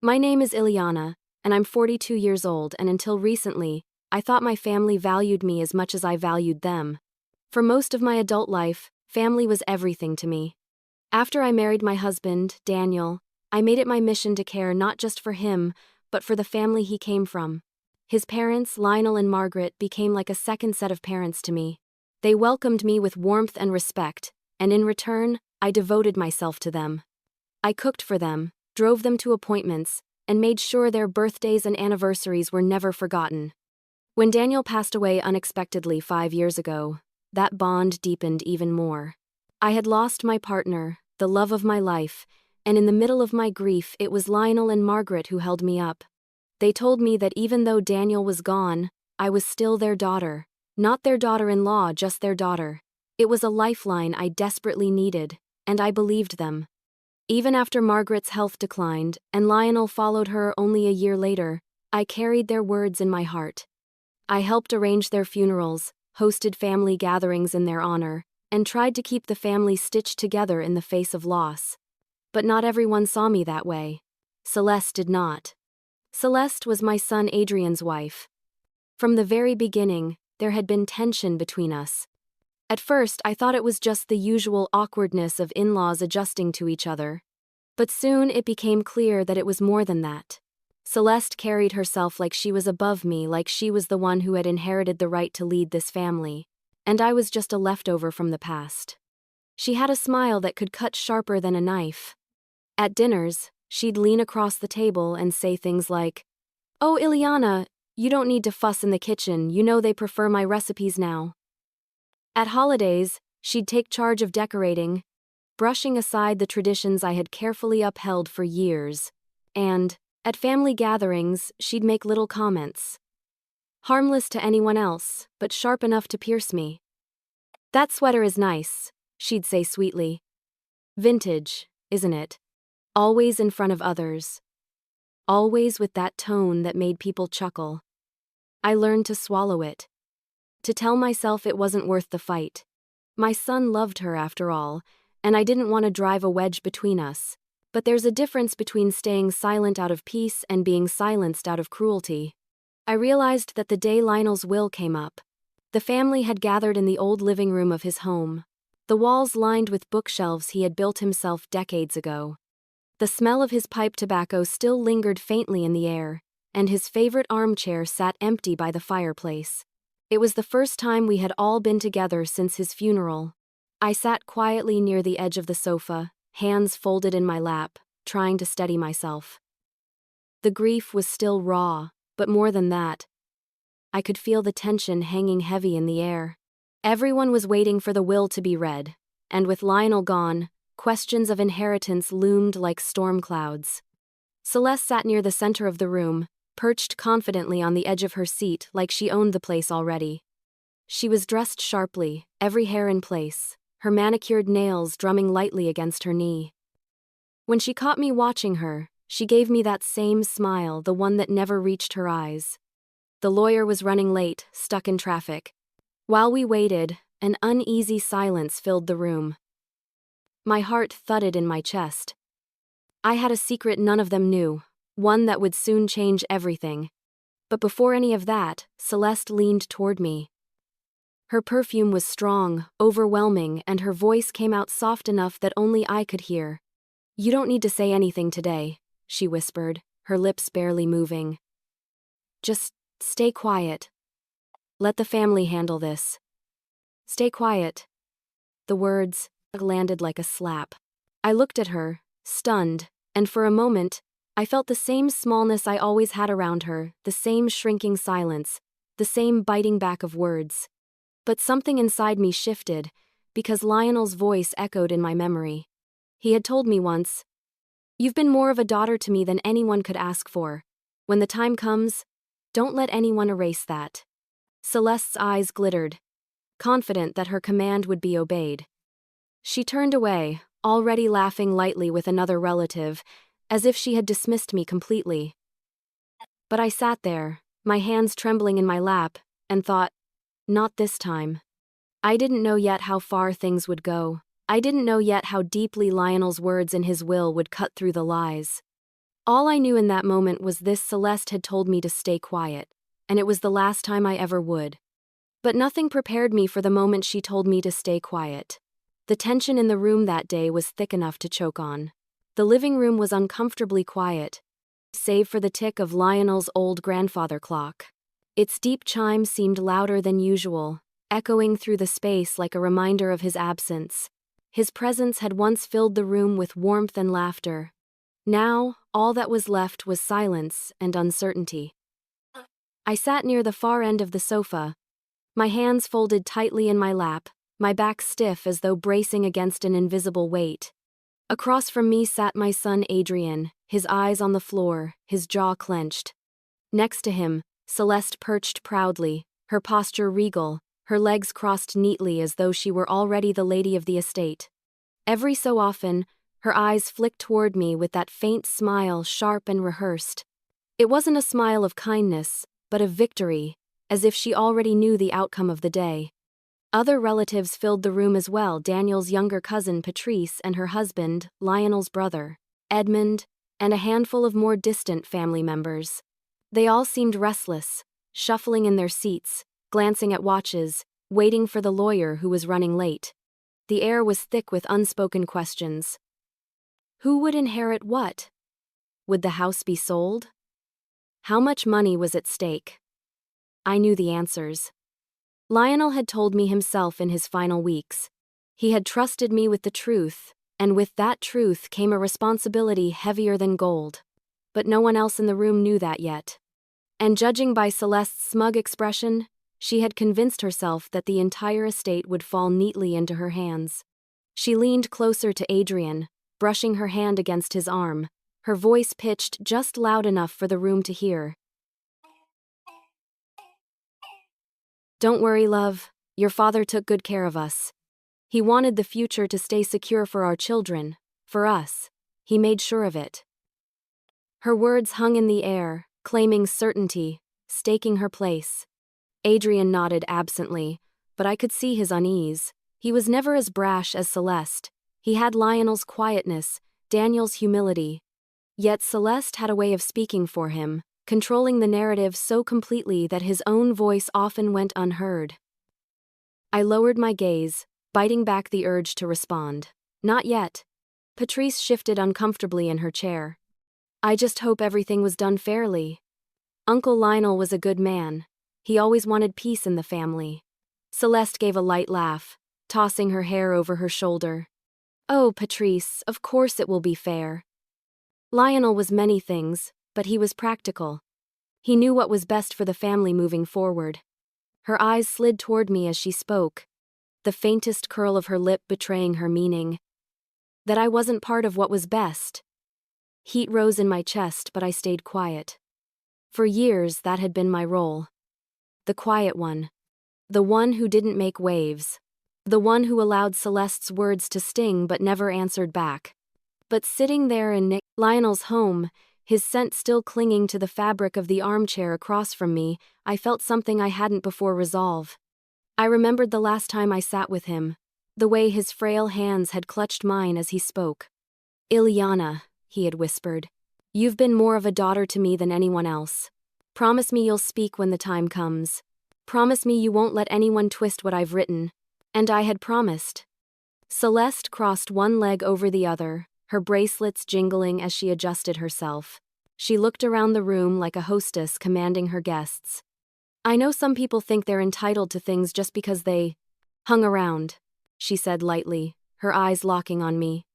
My name is Ilyana, and I'm 42 years old, and until recently, I thought my family valued me as much as I valued them. For most of my adult life, family was everything to me. After I married my husband, Daniel, I made it my mission to care not just for him, but for the family he came from. His parents, Lionel and Margaret, became like a second set of parents to me. They welcomed me with warmth and respect, and in return, I devoted myself to them. I cooked for them, drove them to appointments, and made sure their birthdays and anniversaries were never forgotten. When Daniel passed away unexpectedly 5 years ago, that bond deepened even more. I had lost my partner, the love of my life, and in the middle of my grief, it was Lionel and Margaret who held me up. They told me that even though Daniel was gone, I was still their daughter. Not their daughter-in-law, just their daughter. It was a lifeline I desperately needed, and I believed them. Even after Margaret's health declined, and Lionel followed her only a year later, I carried their words in my heart. I helped arrange their funerals, hosted family gatherings in their honor, and tried to keep the family stitched together in the face of loss. But not everyone saw me that way. Celeste did not. Celeste was my son Adrian's wife. From the very beginning, there had been tension between us. At first, I thought it was just the usual awkwardness of in-laws adjusting to each other. But soon it became clear that it was more than that. Celeste carried herself like she was above me, like she was the one who had inherited the right to lead this family, and I was just a leftover from the past. She had a smile that could cut sharper than a knife. At dinners, she'd lean across the table and say things like, "Oh, Ilyana, you don't need to fuss in the kitchen, you know they prefer my recipes now." At holidays, she'd take charge of decorating, brushing aside the traditions I had carefully upheld for years. And, at family gatherings, she'd make little comments. Harmless to anyone else, but sharp enough to pierce me. "That sweater is nice," she'd say sweetly. "Vintage, isn't it?" Always in front of others. Always with that tone that made people chuckle. I learned to swallow it. To tell myself it wasn't worth the fight. My son loved her after all, and I didn't want to drive a wedge between us. But there's a difference between staying silent out of peace and being silenced out of cruelty. I realized that the day Lionel's will came up, the family had gathered in the old living room of his home, the walls lined with bookshelves he had built himself decades ago. The smell of his pipe tobacco still lingered faintly in the air, and his favorite armchair sat empty by the fireplace. It was the first time we had all been together since his funeral. I sat quietly near the edge of the sofa, hands folded in my lap, trying to steady myself. The grief was still raw, but more than that, I could feel the tension hanging heavy in the air. Everyone was waiting for the will to be read, and with Lionel gone, questions of inheritance loomed like storm clouds. Celeste sat near the center of the room, perched confidently on the edge of her seat like she owned the place already. She was dressed sharply, every hair in place, her manicured nails drumming lightly against her knee. When she caught me watching her, she gave me that same smile, the one that never reached her eyes. The lawyer was running late, stuck in traffic. While we waited, an uneasy silence filled the room. My heart thudded in my chest. I had a secret none of them knew, one that would soon change everything. But before any of that, Celeste leaned toward me. Her perfume was strong, overwhelming, and her voice came out soft enough that only I could hear. "You don't need to say anything today," she whispered, her lips barely moving. "Just stay quiet. Let the family handle this. Stay quiet." The words landed like a slap. I looked at her, stunned, and for a moment, I felt the same smallness I always had around her, the same shrinking silence, the same biting back of words. But something inside me shifted, because Lionel's voice echoed in my memory. He had told me once, "You've been more of a daughter to me than anyone could ask for. When the time comes, don't let anyone erase that." Celeste's eyes glittered, confident that her command would be obeyed. She turned away, already laughing lightly with another relative, as if she had dismissed me completely. But I sat there, my hands trembling in my lap, and thought, not this time. I didn't know yet how far things would go. I didn't know yet how deeply Lionel's words in his will would cut through the lies. All I knew in that moment was this: Celeste had told me to stay quiet, and it was the last time I ever would. But nothing prepared me for the moment she told me to stay quiet. The tension in the room that day was thick enough to choke on. The living room was uncomfortably quiet, save for the tick of Lionel's old grandfather clock. Its deep chime seemed louder than usual, echoing through the space like a reminder of his absence. His presence had once filled the room with warmth and laughter. Now, all that was left was silence and uncertainty. I sat near the far end of the sofa, my hands folded tightly in my lap, my back stiff as though bracing against an invisible weight. Across from me sat my son Adrian, his eyes on the floor, his jaw clenched. Next to him, Celeste perched proudly, her posture regal, her legs crossed neatly as though she were already the lady of the estate. Every so often, her eyes flicked toward me with that faint smile, sharp and rehearsed. It wasn't a smile of kindness, but of victory, as if she already knew the outcome of the day. Other relatives filled the room as well: Daniel's younger cousin Patrice and her husband, Lionel's brother, Edmund, and a handful of more distant family members. They all seemed restless, shuffling in their seats, glancing at watches, waiting for the lawyer who was running late. The air was thick with unspoken questions. Who would inherit what? Would the house be sold? How much money was at stake? I knew the answers. Lionel had told me himself in his final weeks. He had trusted me with the truth, and with that truth came a responsibility heavier than gold. But no one else in the room knew that yet. And judging by Celeste's smug expression, she had convinced herself that the entire estate would fall neatly into her hands. She leaned closer to Adrian, brushing her hand against his arm, her voice pitched just loud enough for the room to hear. Don't worry, love. Your father took good care of us. He wanted the future to stay secure for our children, for us. He made sure of it. Her words hung in the air, claiming certainty, staking her place. Adrian nodded absently, but I could see his unease. He was never as brash as Celeste. He had Lionel's quietness, Daniel's humility. Yet Celeste had a way of speaking for him, controlling the narrative so completely that his own voice often went unheard. I lowered my gaze, biting back the urge to respond. Not yet. Patrice shifted uncomfortably in her chair. I just hope everything was done fairly. Uncle Lionel was a good man. He always wanted peace in the family. Celeste gave a light laugh, tossing her hair over her shoulder. Oh, Patrice, of course it will be fair. Lionel was many things, but he was practical. He knew what was best for the family moving forward. Her eyes slid toward me as she spoke, the faintest curl of her lip betraying her meaning. That I wasn't part of what was best. Heat rose in my chest, but I stayed quiet. For years, that had been my role. The quiet one. The one who didn't make waves. The one who allowed Celeste's words to sting but never answered back. But sitting there in Lionel's home, his scent still clinging to the fabric of the armchair across from me, I felt something I hadn't before resolve. I remembered the last time I sat with him, the way his frail hands had clutched mine as he spoke. Ilyana, he had whispered, you've been more of a daughter to me than anyone else. Promise me you'll speak when the time comes. Promise me you won't let anyone twist what I've written. And I had promised. Celeste crossed one leg over the other, her bracelets jingling as she adjusted herself. She looked around the room like a hostess commanding her guests. I know some people think they're entitled to things just because they hung around, she said lightly, her eyes locking on me.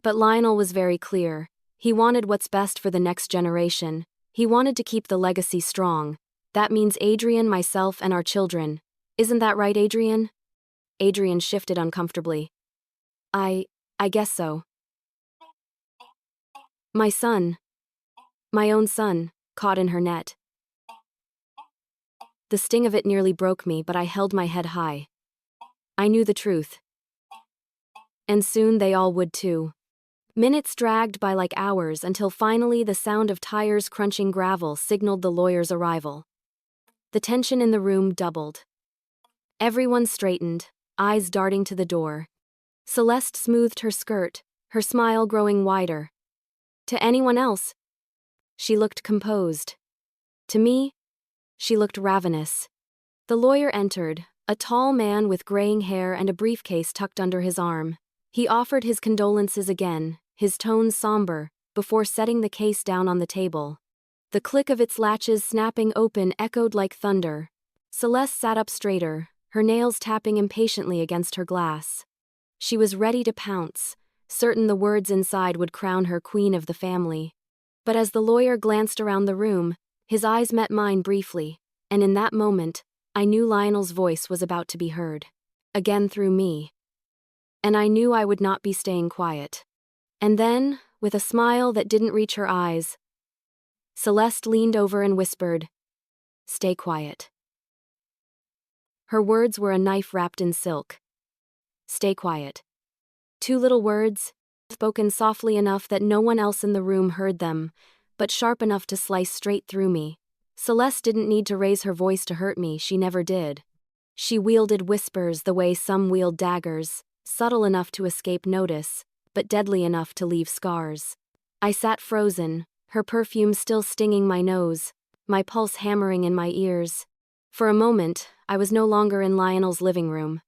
But Lionel was very clear. He wanted what's best for the next generation. He wanted to keep the legacy strong. That means Adrian, myself, and our children. Isn't that right, Adrian? Adrian shifted uncomfortably. I guess so. My son. My own son, caught in her net. The sting of it nearly broke me, but I held my head high. I knew the truth. And soon they all would too. Minutes dragged by like hours until finally the sound of tires crunching gravel signaled the lawyer's arrival. The tension in the room doubled. Everyone straightened, eyes darting to the door. Celeste smoothed her skirt, her smile growing wider. To anyone else, She looked composed. To me, she looked ravenous. The lawyer entered, a tall man with graying hair and a briefcase tucked under his arm. He offered his condolences again, his tone somber, before setting the case down on the table. The click of its latches snapping open echoed like thunder. Celeste sat up straighter, her nails tapping impatiently against her glass. She was ready to pounce, certain the words inside would crown her queen of the family. But as the lawyer glanced around the room, his eyes met mine briefly, and in that moment, I knew Lionel's voice was about to be heard. Again through me. And I knew I would not be staying quiet. And then, with a smile that didn't reach her eyes, Celeste leaned over and whispered, "Stay quiet." Her words were a knife wrapped in silk. Stay quiet. Two little words, spoken softly enough that no one else in the room heard them, but sharp enough to slice straight through me. Celeste didn't need to raise her voice to hurt me, she never did. She wielded whispers the way some wield daggers, subtle enough to escape notice, but deadly enough to leave scars. I sat frozen, her perfume still stinging my nose, my pulse hammering in my ears. For a moment, I was no longer in Lionel's living room.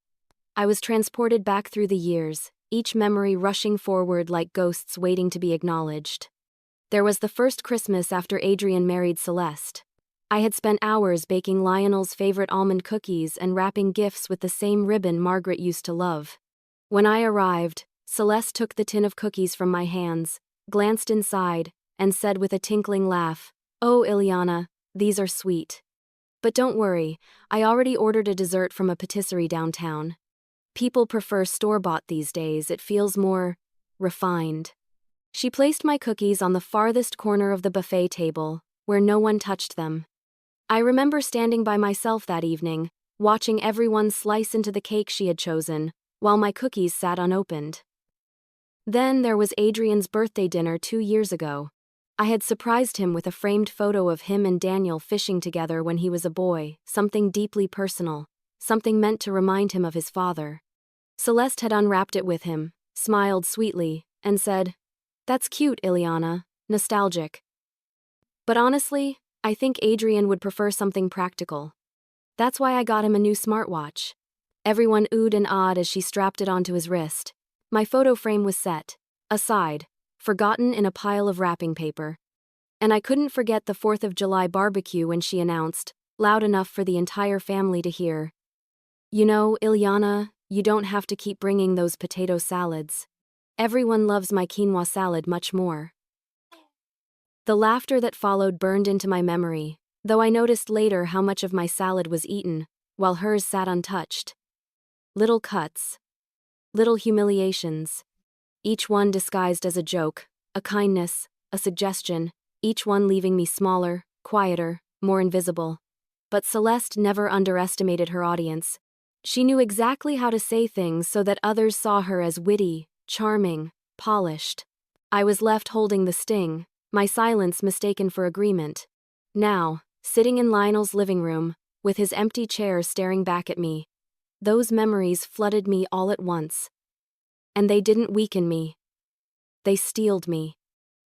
I was transported back through the years, each memory rushing forward like ghosts waiting to be acknowledged. There was the first Christmas after Adrian married Celeste. I had spent hours baking Lionel's favorite almond cookies and wrapping gifts with the same ribbon Margaret used to love. When I arrived, Celeste took the tin of cookies from my hands, glanced inside, and said with a tinkling laugh, "Oh, Ilyana, these are sweet. But don't worry, I already ordered a dessert from a patisserie downtown. People prefer store-bought these days, it feels more refined." She placed my cookies on the farthest corner of the buffet table, where no one touched them. I remember standing by myself that evening, watching everyone slice into the cake she had chosen, while my cookies sat unopened. Then there was Adrian's birthday dinner 2 years ago. I had surprised him with a framed photo of him and Daniel fishing together when he was a boy, something deeply personal, something meant to remind him of his father. Celeste had unwrapped it with him, smiled sweetly, and said, "That's cute, Ilyana, nostalgic. But honestly, I think Adrian would prefer something practical. That's why I got him a new smartwatch." Everyone oohed and awed as she strapped it onto his wrist. My photo frame was set aside, forgotten in a pile of wrapping paper. And I couldn't forget the 4th of July barbecue when she announced, loud enough for the entire family to hear, "You know, Ilyana, you don't have to keep bringing those potato salads. Everyone loves my quinoa salad much more." The laughter that followed burned into my memory, though I noticed later how much of my salad was eaten, while hers sat untouched. Little cuts. Little humiliations. Each one disguised as a joke, a kindness, a suggestion, each one leaving me smaller, quieter, more invisible. But Celeste never underestimated her audience. She knew exactly how to say things so that others saw her as witty, charming, polished. I was left holding the sting, my silence mistaken for agreement. Now, sitting in Lionel's living room, with his empty chair staring back at me, those memories flooded me all at once. And they didn't weaken me. They steeled me.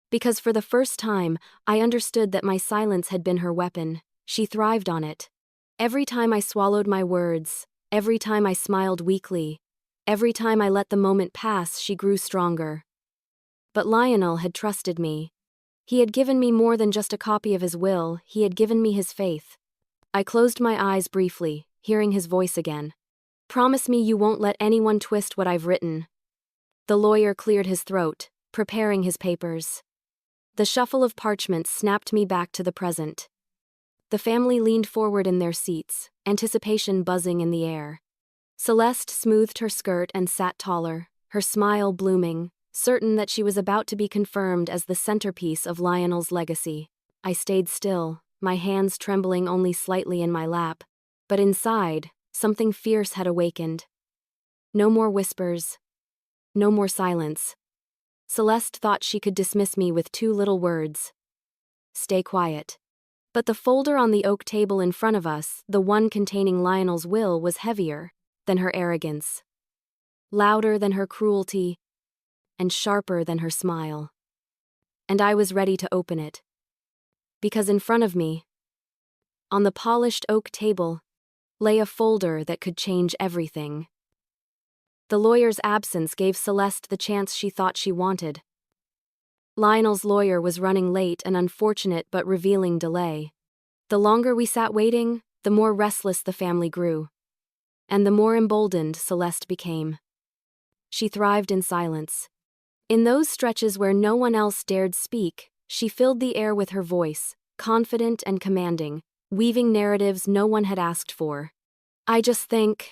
Because for the first time, I understood that my silence had been her weapon. She thrived on it. Every time I swallowed my words, every time I smiled weakly, every time I let the moment pass, she grew stronger. But Lionel had trusted me. He had given me more than just a copy of his will, he had given me his faith. I closed my eyes briefly, hearing his voice again. "Promise me you won't let anyone twist what I've written." The lawyer cleared his throat, preparing his papers. The shuffle of parchments snapped me back to the present. The family leaned forward in their seats, anticipation buzzing in the air. Celeste smoothed her skirt and sat taller, her smile blooming, certain that she was about to be confirmed as the centerpiece of Lionel's legacy. I stayed still, my hands trembling only slightly in my lap, but inside, something fierce had awakened. No more whispers. No more silence. Celeste thought she could dismiss me with 2 little words. "Stay quiet." But the folder on the oak table in front of us, the one containing Lionel's will, was heavier than her arrogance, louder than her cruelty, and sharper than her smile. And I was ready to open it. Because in front of me, on the polished oak table, lay a folder that could change everything. The lawyer's absence gave Celeste the chance she thought she wanted. Lionel's lawyer was running late, an unfortunate but revealing delay. The longer we sat waiting, the more restless the family grew. And the more emboldened Celeste became. She thrived in silence. In those stretches where no one else dared speak, she filled the air with her voice, confident and commanding, weaving narratives no one had asked for. I just think,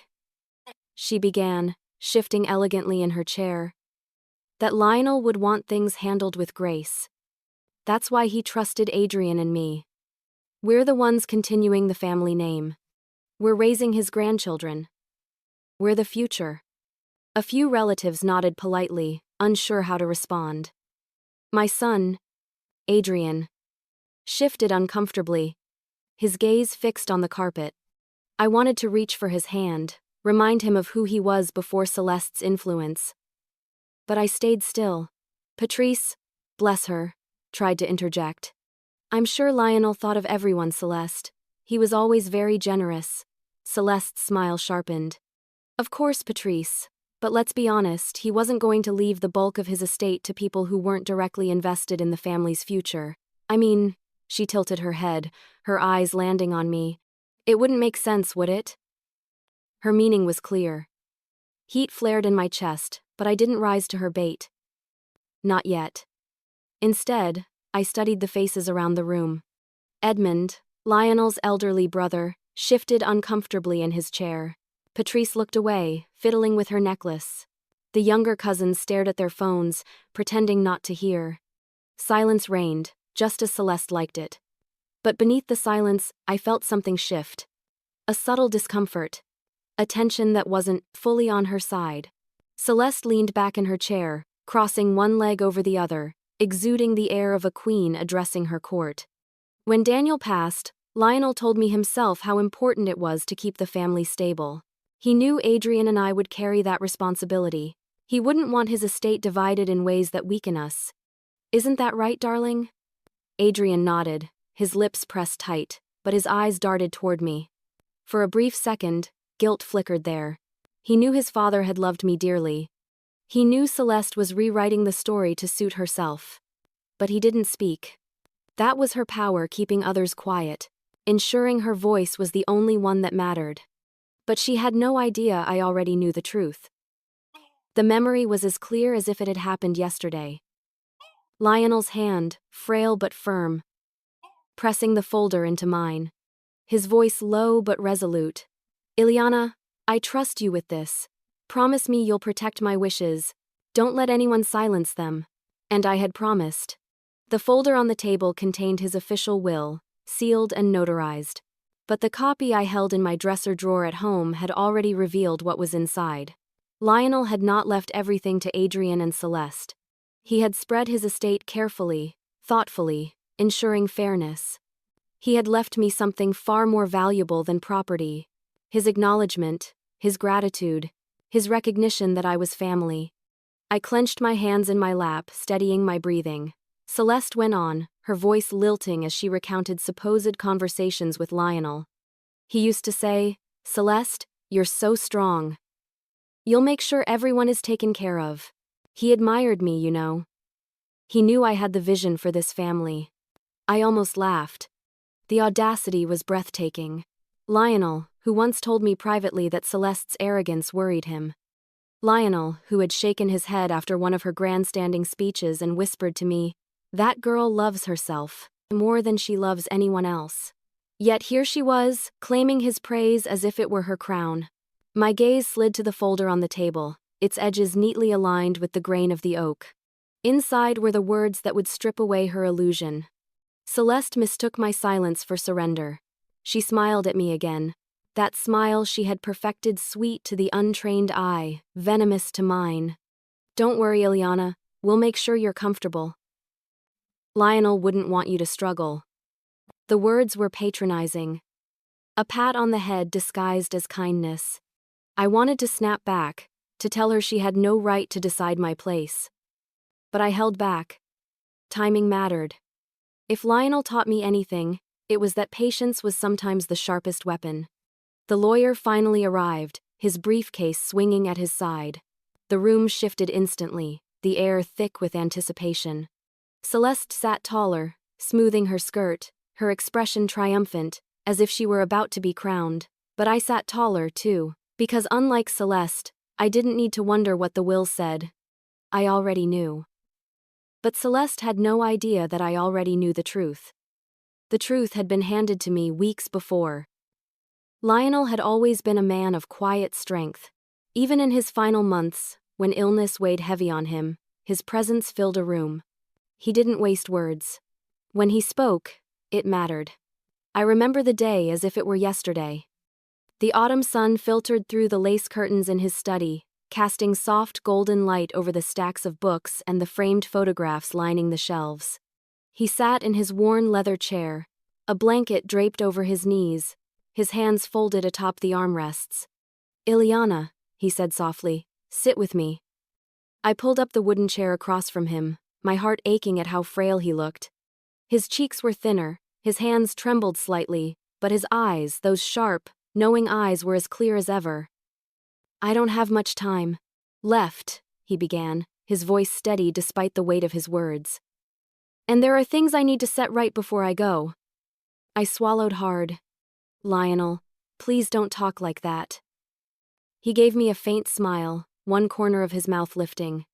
she began, shifting elegantly in her chair, that Lionel would want things handled with grace. That's why he trusted Adrian and me. We're the ones continuing the family name. We're raising his grandchildren. We're the future. A few relatives nodded politely, unsure how to respond. My son, Adrian, shifted uncomfortably, his gaze fixed on the carpet. I wanted to reach for his hand, remind him of who he was before Celeste's influence. But I stayed still. Patrice, bless her, tried to interject. I'm sure Lionel thought of everyone, Celeste. He was always very generous. Celeste's smile sharpened. Of course, Patrice. But let's be honest, he wasn't going to leave the bulk of his estate to people who weren't directly invested in the family's future. I mean, she tilted her head, her eyes landing on me. It wouldn't make sense, would it? Her meaning was clear. Heat flared in my chest, but I didn't rise to her bait. Not yet. Instead, I studied the faces around the room. Edmund, Lionel's elderly brother, shifted uncomfortably in his chair. Patrice looked away, fiddling with her necklace. The younger cousins stared at their phones, pretending not to hear. Silence reigned, just as Celeste liked it. But beneath the silence, I felt something shift. A subtle discomfort. A tension that wasn't fully on her side. Celeste leaned back in her chair, crossing one leg over the other, exuding the air of a queen addressing her court. When Daniel passed, Lionel told me himself how important it was to keep the family stable. He knew Adrian and I would carry that responsibility. He wouldn't want his estate divided in ways that weaken us. Isn't that right, darling? Adrian nodded, his lips pressed tight, but his eyes darted toward me. For a brief second, guilt flickered there. He knew his father had loved me dearly. He knew Celeste was rewriting the story to suit herself. But he didn't speak. That was her power, keeping others quiet, ensuring her voice was the only one that mattered. But she had no idea I already knew the truth. The memory was as clear as if it had happened yesterday. Lionel's hand, frail but firm, pressing the folder into mine. His voice low but resolute. Ilyana, I trust you with this. Promise me you'll protect my wishes. Don't let anyone silence them. And I had promised. The folder on the table contained his official will, sealed and notarized. But the copy I held in my dresser drawer at home had already revealed what was inside. Lionel had not left everything to Adrian and Celeste. He had spread his estate carefully, thoughtfully, ensuring fairness. He had left me something far more valuable than property. His acknowledgement, his gratitude, his recognition that I was family. I clenched my hands in my lap, steadying my breathing. Celeste went on, her voice lilting as she recounted supposed conversations with Lionel. He used to say, Celeste, you're so strong. You'll make sure everyone is taken care of. He admired me, you know. He knew I had the vision for this family. I almost laughed. The audacity was breathtaking. Lionel, who once told me privately that Celeste's arrogance worried him. Lionel, who had shaken his head after one of her grandstanding speeches and whispered to me, that girl loves herself more than she loves anyone else. Yet here she was, claiming his praise as if it were her crown. My gaze slid to the folder on the table, its edges neatly aligned with the grain of the oak. Inside were the words that would strip away her illusion. Celeste mistook my silence for surrender. She smiled at me again. That smile she had perfected, sweet to the untrained eye, venomous to mine. Don't worry, Ilyana, we'll make sure you're comfortable. Lionel wouldn't want you to struggle. The words were patronizing. A pat on the head disguised as kindness. I wanted to snap back, to tell her she had no right to decide my place. But I held back. Timing mattered. If Lionel taught me anything, it was that patience was sometimes the sharpest weapon. The lawyer finally arrived, his briefcase swinging at his side. The room shifted instantly, the air thick with anticipation. Celeste sat taller, smoothing her skirt, her expression triumphant, as if she were about to be crowned. But I sat taller, too, because unlike Celeste, I didn't need to wonder what the will said. I already knew. But Celeste had no idea that I already knew the truth. The truth had been handed to me weeks before. Lionel had always been a man of quiet strength. Even in his final months, when illness weighed heavy on him, his presence filled a room. He didn't waste words. When he spoke, it mattered. I remember the day as if it were yesterday. The autumn sun filtered through the lace curtains in his study, casting soft golden light over the stacks of books and the framed photographs lining the shelves. He sat in his worn leather chair, a blanket draped over his knees, his hands folded atop the armrests. "Ilyana," he said softly, "sit with me." I pulled up the wooden chair across from him, my heart aching at how frail he looked. His cheeks were thinner, his hands trembled slightly, but his eyes, those sharp, knowing eyes, were as clear as ever. "I don't have much time left," he began, his voice steady despite the weight of his words. "And there are things I need to set right before I go." I swallowed hard. "Lionel, please don't talk like that." He gave me a faint smile, one corner of his mouth lifting.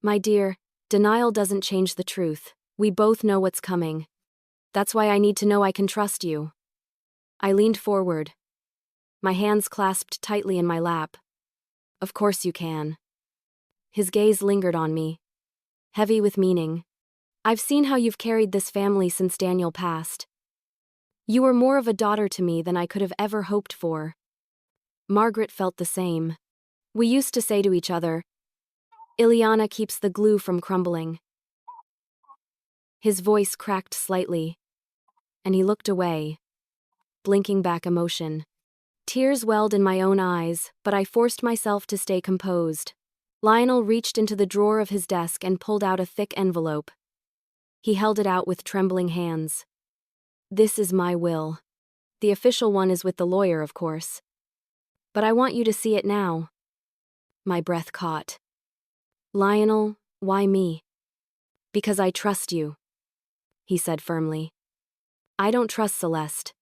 "My dear, denial doesn't change the truth. We both know what's coming. That's why I need to know I can trust you." I leaned forward, my hands clasped tightly in my lap. "Of course you can." His gaze lingered on me, heavy with meaning. "I've seen how you've carried this family since Daniel passed. You were more of a daughter to me than I could have ever hoped for." Margaret felt the same. We used to say to each other, "Ilyana keeps the glue from crumbling." His voice cracked slightly, and he looked away, blinking back emotion. Tears welled in my own eyes, but I forced myself to stay composed. Lionel reached into the drawer of his desk and pulled out a thick envelope. He held it out with trembling hands. "This is my will. The official one is with the lawyer, of course. But I want you to see it now." My breath caught. "Lionel, why me?" "Because I trust you," he said firmly. "I don't trust Celeste.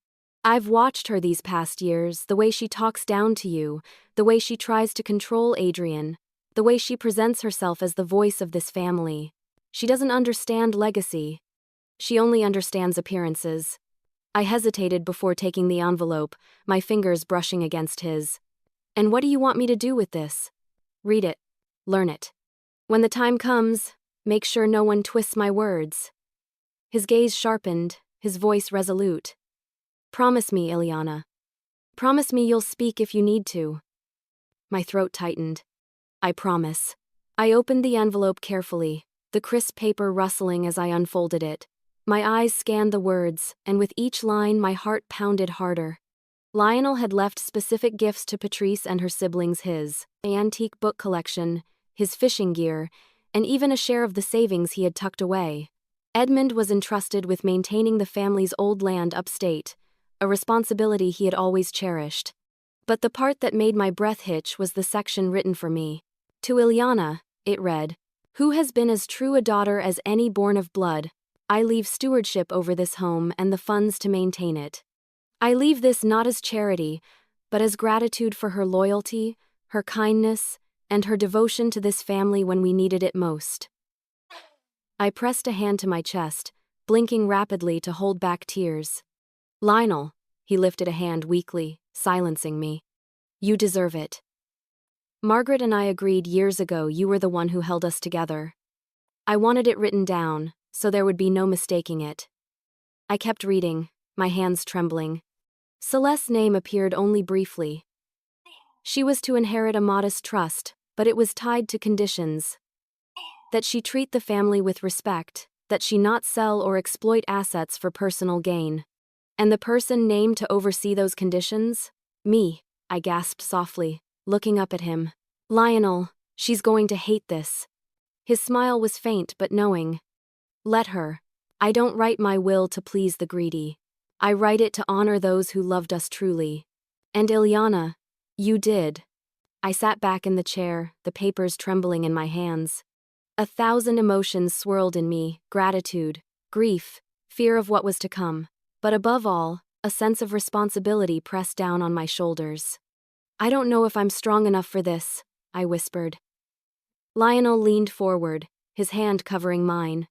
I've watched her these past years, the way she talks down to you, the way she tries to control Adrian, the way she presents herself as the voice of this family. She doesn't understand legacy. She only understands appearances." I hesitated before taking the envelope, my fingers brushing against his. "And what do you want me to do with this?" "Read it. Learn it. When the time comes, make sure no one twists my words." His gaze sharpened, his voice resolute. "Promise me, Ilyana. Promise me you'll speak if you need to." My throat tightened. "I promise." I opened the envelope carefully, the crisp paper rustling as I unfolded it. My eyes scanned the words, and with each line my heart pounded harder. Lionel had left specific gifts to Patrice and her siblings: his antique book collection, his fishing gear, and even a share of the savings he had tucked away. Edmund was entrusted with maintaining the family's old land upstate, a responsibility he had always cherished. But the part that made my breath hitch was the section written for me. "To Ilyana," it read, "who has been as true a daughter as any born of blood, I leave stewardship over this home and the funds to maintain it. I leave this not as charity, but as gratitude for her loyalty, her kindness, and her devotion to this family when we needed it most." I pressed a hand to my chest, blinking rapidly to hold back tears. "Lionel," he lifted a hand weakly, silencing me. "You deserve it. Margaret and I agreed years ago you were the one who held us together. I wanted it written down, so there would be no mistaking it." I kept reading, my hands trembling. Celeste's name appeared only briefly. She was to inherit a modest trust, but it was tied to conditions. That she treat the family with respect, that she not sell or exploit assets for personal gain. And the person named to oversee those conditions? Me, I gasped softly, looking up at him. "Lionel, she's going to hate this." His smile was faint but knowing. "Let her. I don't write my will to please the greedy. I write it to honor those who loved us truly. And Ilyana, you did. I sat back in the chair, the papers trembling in my hands. 1,000 emotions swirled in me: gratitude, grief, fear of what was to come. But above all, a sense of responsibility pressed down on my shoulders. I don't know if I'm strong enough for this, I whispered. Lionel leaned forward, his hand covering mine.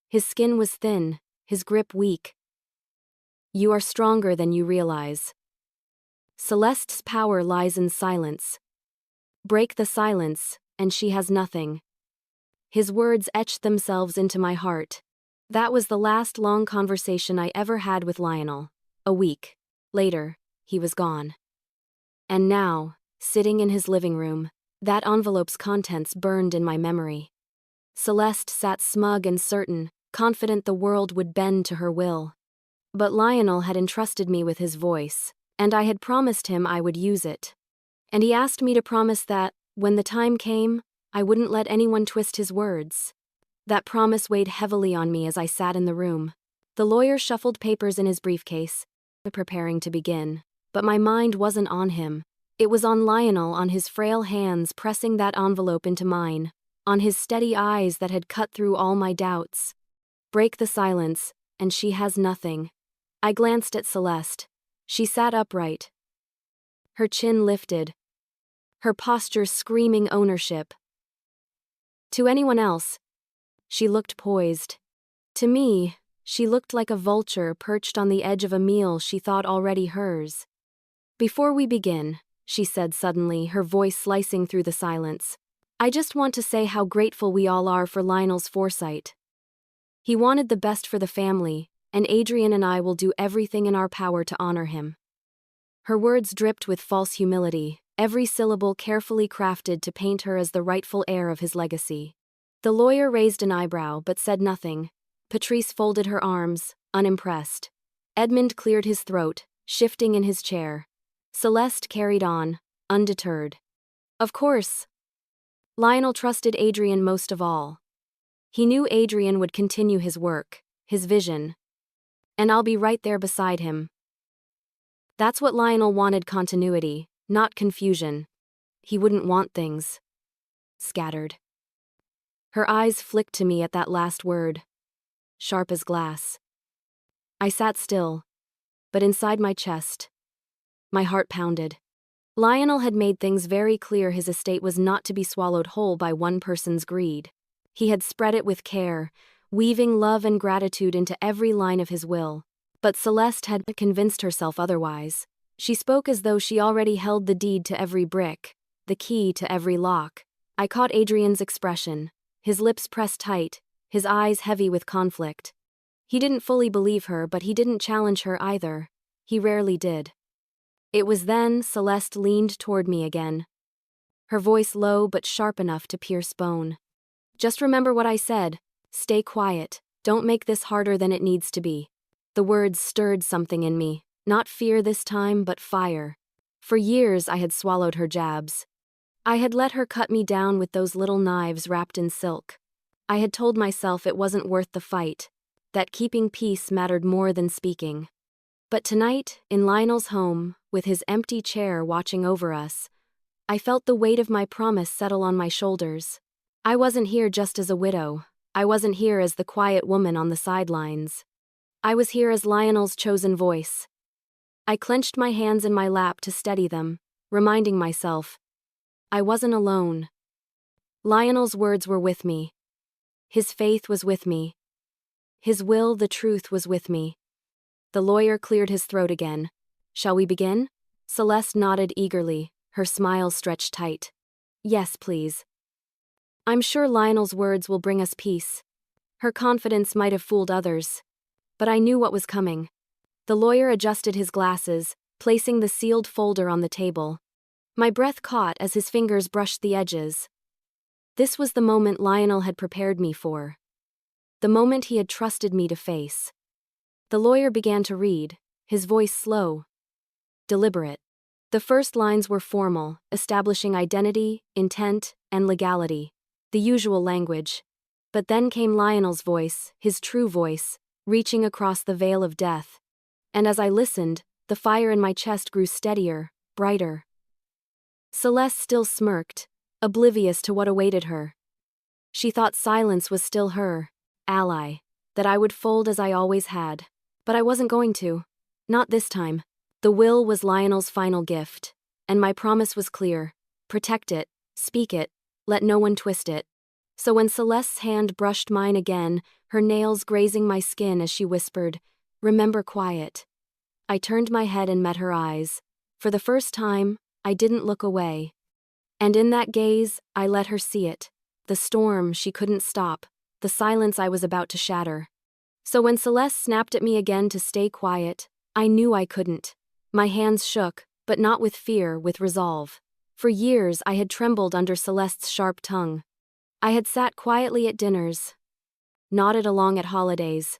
His skin was thin, his grip weak. You are stronger than you realize. Celeste's power lies in silence. Break the silence, and she has nothing. His words etched themselves into my heart. That was the last long conversation I ever had with Lionel. A week later, he was gone. And now, sitting in his living room, that envelope's contents burned in my memory. Celeste sat smug and certain, confident the world would bend to her will. But Lionel had entrusted me with his voice, and I had promised him I would use it. And he asked me to promise that, when the time came, I wouldn't let anyone twist his words. That promise weighed heavily on me as I sat in the room. The lawyer shuffled papers in his briefcase, preparing to begin. But my mind wasn't on him. It was on Lionel, on his frail hands pressing that envelope into mine, on his steady eyes that had cut through all my doubts. Break the silence, and she has nothing. I glanced at Celeste. She sat upright, her chin lifted, her posture screaming ownership. To anyone else, she looked poised. To me, she looked like a vulture perched on the edge of a meal she thought already hers. Before we begin, she said suddenly, her voice slicing through the silence, I just want to say how grateful we all are for Lionel's foresight. He wanted the best for the family, and Adrian and I will do everything in our power to honor him. Her words dripped with false humility, every syllable carefully crafted to paint her as the rightful heir of his legacy. The lawyer raised an eyebrow but said nothing. Patrice folded her arms, unimpressed. Edmund cleared his throat, shifting in his chair. Celeste carried on, undeterred. Of course. Lionel trusted Adrian most of all. He knew Adrian would continue his work, his vision. And I'll be right there beside him. That's what Lionel wanted: continuity, not confusion. He wouldn't want things scattered. Her eyes flicked to me at that last word, sharp as glass. I sat still, but inside my chest, my heart pounded. Lionel had made things very clear: his estate was not to be swallowed whole by one person's greed. He had spread it with care, weaving love and gratitude into every line of his will. But Celeste had convinced herself otherwise. She spoke as though she already held the deed to every brick, the key to every lock. I caught Adrian's expression, his lips pressed tight, his eyes heavy with conflict. He didn't fully believe her, but he didn't challenge her either. He rarely did. It was then Celeste leaned toward me again, her voice low but sharp enough to pierce bone. Just remember what I said. Stay quiet. Don't make this harder than it needs to be. The words stirred something in me, not fear this time, but fire. For years I had swallowed her jabs. I had let her cut me down with those little knives wrapped in silk. I had told myself it wasn't worth the fight, that keeping peace mattered more than speaking. But tonight, in Lionel's home, with his empty chair watching over us, I felt the weight of my promise settle on my shoulders. I wasn't here just as a widow. I wasn't here as the quiet woman on the sidelines. I was here as Lionel's chosen voice. I clenched my hands in my lap to steady them, reminding myself, I wasn't alone. Lionel's words were with me. His faith was with me. His will, the truth, was with me. The lawyer cleared his throat again. Shall we begin? Celeste nodded eagerly, her smile stretched tight. Yes, please. I'm sure Lionel's words will bring us peace. Her confidence might have fooled others. But I knew what was coming. The lawyer adjusted his glasses, placing the sealed folder on the table. My breath caught as his fingers brushed the edges. This was the moment Lionel had prepared me for. The moment he had trusted me to face. The lawyer began to read, his voice slow, deliberate. The first lines were formal, establishing identity, intent, and legality. The usual language. But then came Lionel's voice, his true voice, reaching across the veil of death. And as I listened, the fire in my chest grew steadier, brighter. Celeste still smirked, oblivious to what awaited her. She thought silence was still her ally, that I would fold as I always had. But I wasn't going to. Not this time. The will was Lionel's final gift, and my promise was clear. Protect it, speak it, let no one twist it. So when Celeste's hand brushed mine again, her nails grazing my skin as she whispered, "Remember quiet." I turned my head and met her eyes. For the first time, I didn't look away. And in that gaze, I let her see it. The storm she couldn't stop, the silence I was about to shatter. So when Celeste snapped at me again to stay quiet, I knew I couldn't. My hands shook, but not with fear, with resolve. For years I had trembled under Celeste's sharp tongue. I had sat quietly at dinners, nodded along at holidays,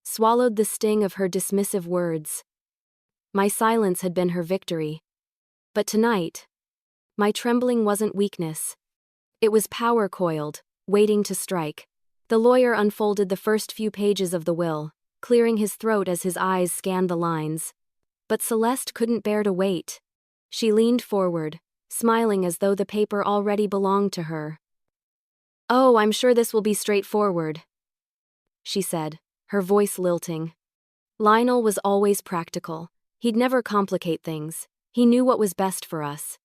swallowed the sting of her dismissive words. My silence had been her victory. But tonight, my trembling wasn't weakness. It was power coiled, waiting to strike. The lawyer unfolded the first few pages of the will, clearing his throat as his eyes scanned the lines. But Celeste couldn't bear to wait. She leaned forward, smiling as though the paper already belonged to her. "Oh, I'm sure this will be straightforward," she said, her voice lilting. Lionel was always practical. He'd never complicate things. He knew what was best for us.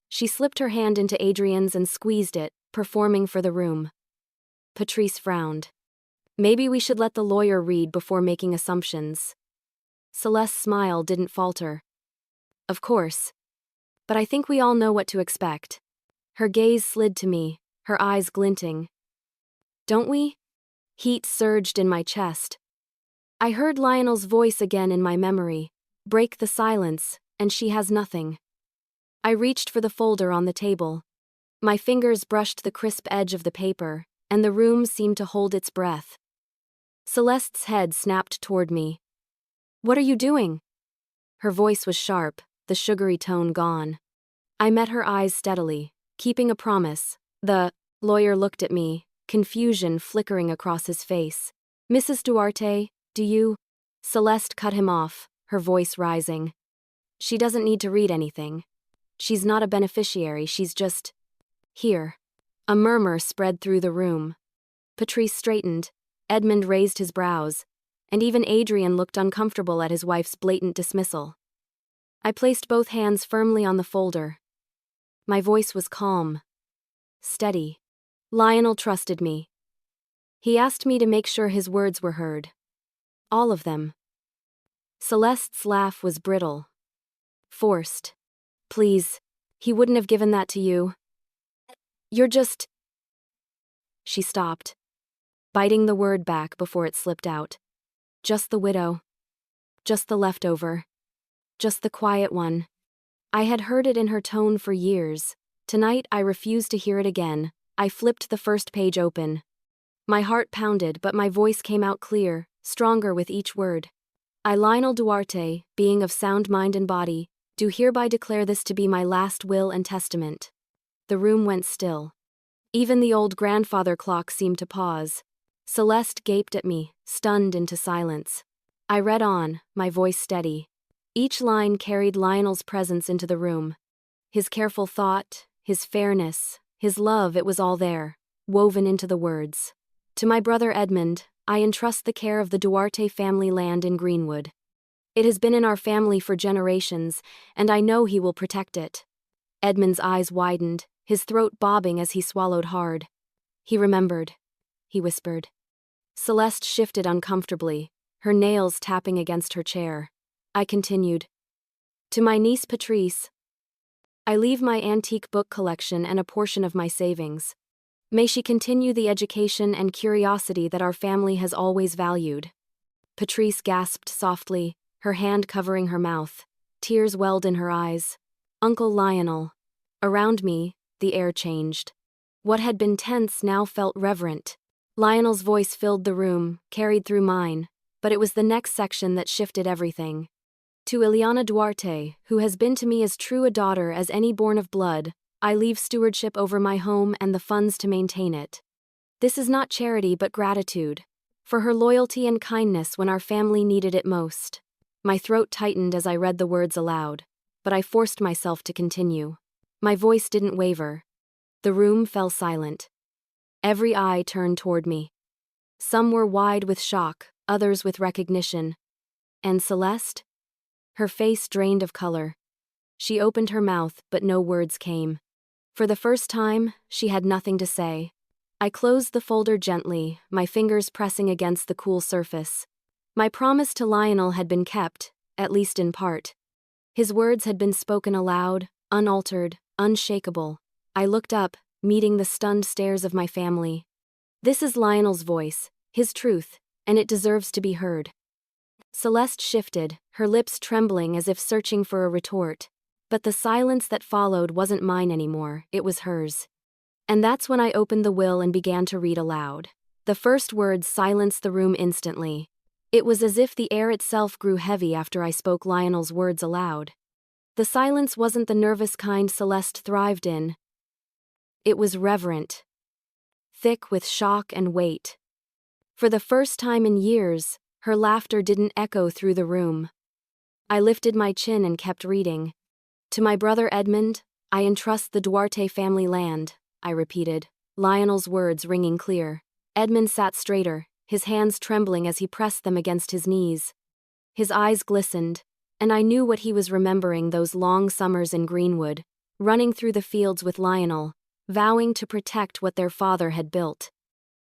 She slipped her hand into Adrian's and squeezed it, performing for the room. Patrice frowned. "Maybe we should let the lawyer read before making assumptions." Celeste's smile didn't falter. "Of course. But I think we all know what to expect." Her gaze slid to me, her eyes glinting. "Don't we?" Heat surged in my chest. I heard Lionel's voice again in my memory. "Break the silence, and she has nothing." I reached for the folder on the table. My fingers brushed the crisp edge of the paper, and the room seemed to hold its breath. Celeste's head snapped toward me. "What are you doing?" Her voice was sharp, the sugary tone gone. I met her eyes steadily, keeping a promise. The lawyer looked at me, confusion flickering across his face. "Mrs. Duarte, do you—" Celeste cut him off, her voice rising. "She doesn't need to read anything. She's not a beneficiary, she's just here." A murmur spread through the room. Patrice straightened, Edmund raised his brows, and even Adrian looked uncomfortable at his wife's blatant dismissal. I placed both hands firmly on the folder. My voice was calm, steady. Lionel trusted me. He asked me to make sure his words were heard. All of them. Celeste's laugh was brittle, forced. "Please, he wouldn't have given that to you. You're just—" She stopped, biting the word back before it slipped out. "Just the widow. Just the leftover. Just the quiet one." I had heard it in her tone for years. Tonight I refused to hear it again. I flipped the first page open. My heart pounded, but my voice came out clear, stronger with each word. "I, Lionel Duarte, being of sound mind and body, do hereby declare this to be my last will and testament." The room went still. Even the old grandfather clock seemed to pause. Celeste gaped at me, stunned into silence. I read on, my voice steady. Each line carried Lionel's presence into the room. His careful thought, his fairness, his love, it was all there, woven into the words. "To my brother Edmund, I entrust the care of the Duarte family land in Greenwood. It has been in our family for generations, and I know he will protect it." Edmund's eyes widened, his throat bobbing as he swallowed hard. "He remembered," he whispered. Celeste shifted uncomfortably, her nails tapping against her chair. I continued. "To my niece Patrice, I leave my antique book collection and a portion of my savings. May she continue the education and curiosity that our family has always valued." Patrice gasped softly, her hand covering her mouth. Tears welled in her eyes. "Uncle Lionel." Around me, the air changed. What had been tense now felt reverent. Lionel's voice filled the room, carried through mine, but it was the next section that shifted everything. "To Ilyana Duarte, who has been to me as true a daughter as any born of blood, I leave stewardship over my home and the funds to maintain it." This is not charity but gratitude. For her loyalty and kindness when our family needed it most. My throat tightened as I read the words aloud, but I forced myself to continue. My voice didn't waver. The room fell silent. Every eye turned toward me. Some were wide with shock, others with recognition. And Celeste? Her face drained of color. She opened her mouth, but no words came. For the first time, she had nothing to say. I closed the folder gently, my fingers pressing against the cool surface. My promise to Lionel had been kept, at least in part. His words had been spoken aloud, unaltered, unshakable. I looked up, meeting the stunned stares of my family. This is Lionel's voice, his truth, and it deserves to be heard. Celeste shifted, her lips trembling as if searching for a retort. But the silence that followed wasn't mine anymore, it was hers. And that's when I opened the will and began to read aloud. The first words silenced the room instantly. It was as if the air itself grew heavy after I spoke Lionel's words aloud. The silence wasn't the nervous kind Celeste thrived in. It was reverent, thick with shock and weight. For the first time in years, her laughter didn't echo through the room. I lifted my chin and kept reading. To my brother Edmund, I entrust the Duarte family land, I repeated, Lionel's words ringing clear. Edmund sat straighter, his hands trembling as he pressed them against his knees. His eyes glistened, and I knew what he was remembering, those long summers in Greenwood, running through the fields with Lionel, vowing to protect what their father had built.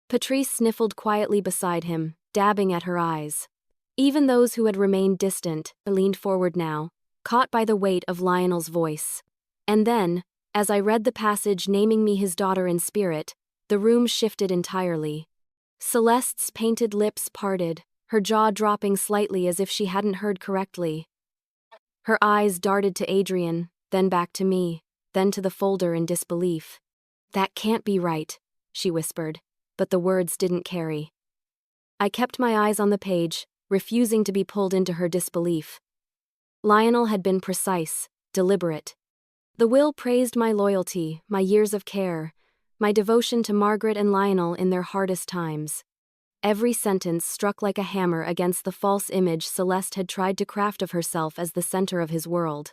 Patrice sniffled quietly beside him, dabbing at her eyes. Even those who had remained distant leaned forward now, caught by the weight of Lionel's voice. And then, as I read the passage naming me his daughter in spirit, the room shifted entirely. Celeste's painted lips parted, her jaw dropping slightly as if she hadn't heard correctly. Her eyes darted to Adrian, then back to me, then to the folder in disbelief. That can't be right, she whispered, but the words didn't carry. I kept my eyes on the page, refusing to be pulled into her disbelief. Lionel had been precise, deliberate. The will praised my loyalty, my years of care, my devotion to Margaret and Lionel in their hardest times. Every sentence struck like a hammer against the false image Celeste had tried to craft of herself as the center of his world.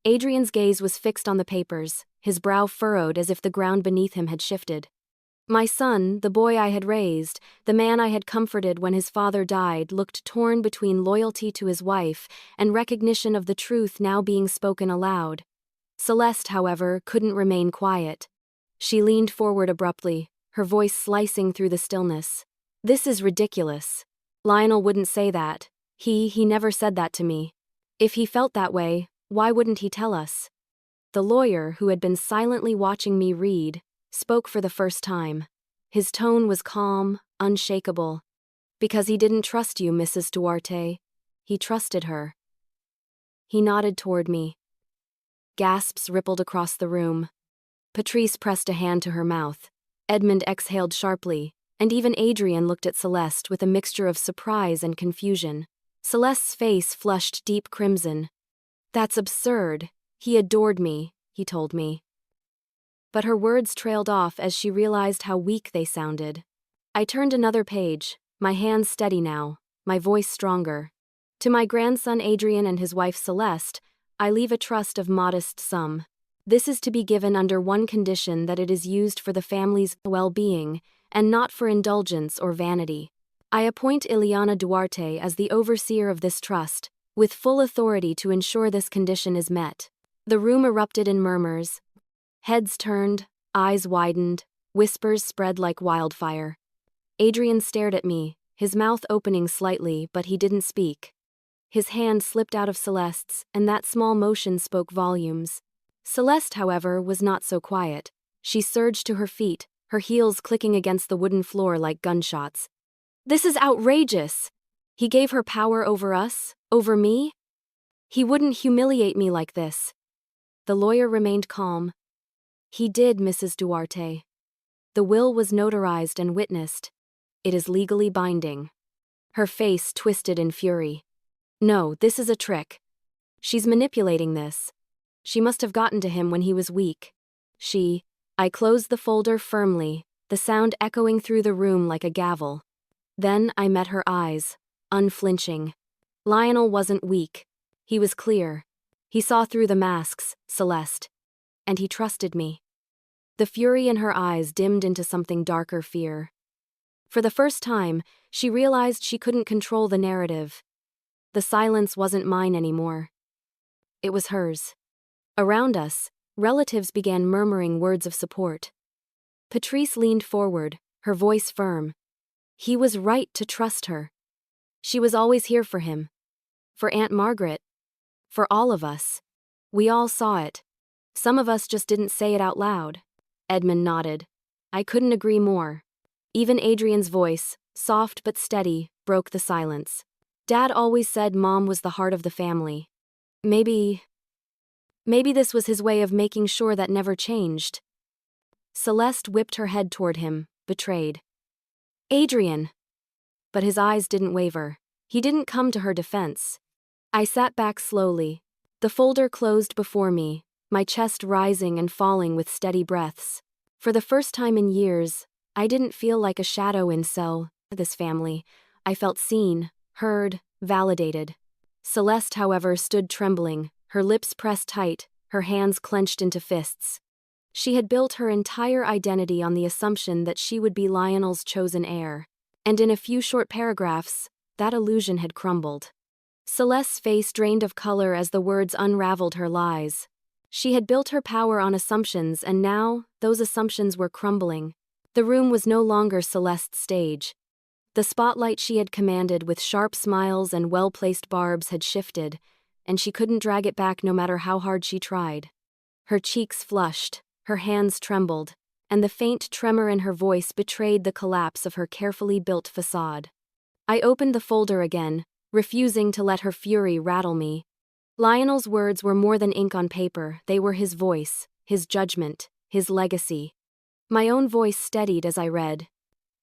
Adrian's gaze was fixed on the papers, his brow furrowed as if the ground beneath him had shifted. My son, the boy I had raised, the man I had comforted when his father died, looked torn between loyalty to his wife and recognition of the truth now being spoken aloud. Celeste, however, couldn't remain quiet. She leaned forward abruptly, her voice slicing through the stillness. This is ridiculous. Lionel wouldn't say that. He never said that to me. If he felt that way, why wouldn't he tell us? The lawyer, who had been silently watching me read, spoke for the first time. His tone was calm, unshakable. Because he didn't trust you, Mrs. Duarte. He trusted her. He nodded toward me. Gasps rippled across the room. Patrice pressed a hand to her mouth. Edmund exhaled sharply, and even Adrian looked at Celeste with a mixture of surprise and confusion. Celeste's face flushed deep crimson. That's absurd. He adored me, he told me. But her words trailed off as she realized how weak they sounded. I turned another page, my hands steady now, my voice stronger. To my grandson Adrian and his wife Celeste, I leave a trust of modest sum. This is to be given under one condition, that it is used for the family's well-being, and not for indulgence or vanity. I appoint Ilyana Duarte as the overseer of this trust, with full authority to ensure this condition is met. The room erupted in murmurs. Heads turned, eyes widened, whispers spread like wildfire. Adrian stared at me, his mouth opening slightly, but he didn't speak. His hand slipped out of Celeste's, and that small motion spoke volumes. Celeste, however, was not so quiet. She surged to her feet, her heels clicking against the wooden floor like gunshots. This is outrageous! He gave her power over us, over me? He wouldn't humiliate me like this. The lawyer remained calm. He did, Mrs. Duarte. The will was notarized and witnessed. It is legally binding. Her face twisted in fury. No, this is a trick. She's manipulating this. She must have gotten to him when he was weak. I closed the folder firmly, the sound echoing through the room like a gavel. Then I met her eyes, unflinching. Lionel wasn't weak. He was clear. He saw through the masks, Celeste. And he trusted me. The fury in her eyes dimmed into something darker fear. For the first time, she realized she couldn't control the narrative. The silence wasn't mine anymore. It was hers. Around us, relatives began murmuring words of support. Patrice leaned forward, her voice firm. He was right to trust her. She was always here for him. For Aunt Margaret. For all of us. We all saw it. Some of us just didn't say it out loud. Edmund nodded. I couldn't agree more. Even Adrian's voice, soft but steady, broke the silence. Dad always said Mom was the heart of the family. Maybe this was his way of making sure that never changed. Celeste whipped her head toward him, betrayed. Adrian! But his eyes didn't waver. He didn't come to her defense. I sat back slowly. The folder closed before me, my chest rising and falling with steady breaths. For the first time in years, I didn't feel like a shadow in this family. I felt seen, heard, validated. Celeste, however, stood trembling, her lips pressed tight, her hands clenched into fists. She had built her entire identity on the assumption that she would be Lionel's chosen heir. And in a few short paragraphs, that illusion had crumbled. Celeste's face drained of color as the words unraveled her lies. She had built her power on assumptions, and now, those assumptions were crumbling. The room was no longer Celeste's stage. The spotlight she had commanded with sharp smiles and well-placed barbs had shifted, and she couldn't drag it back no matter how hard she tried. Her cheeks flushed, her hands trembled, and the faint tremor in her voice betrayed the collapse of her carefully built facade. I opened the folder again, refusing to let her fury rattle me. Lionel's words were more than ink on paper, they were his voice, his judgment, his legacy. My own voice steadied as I read.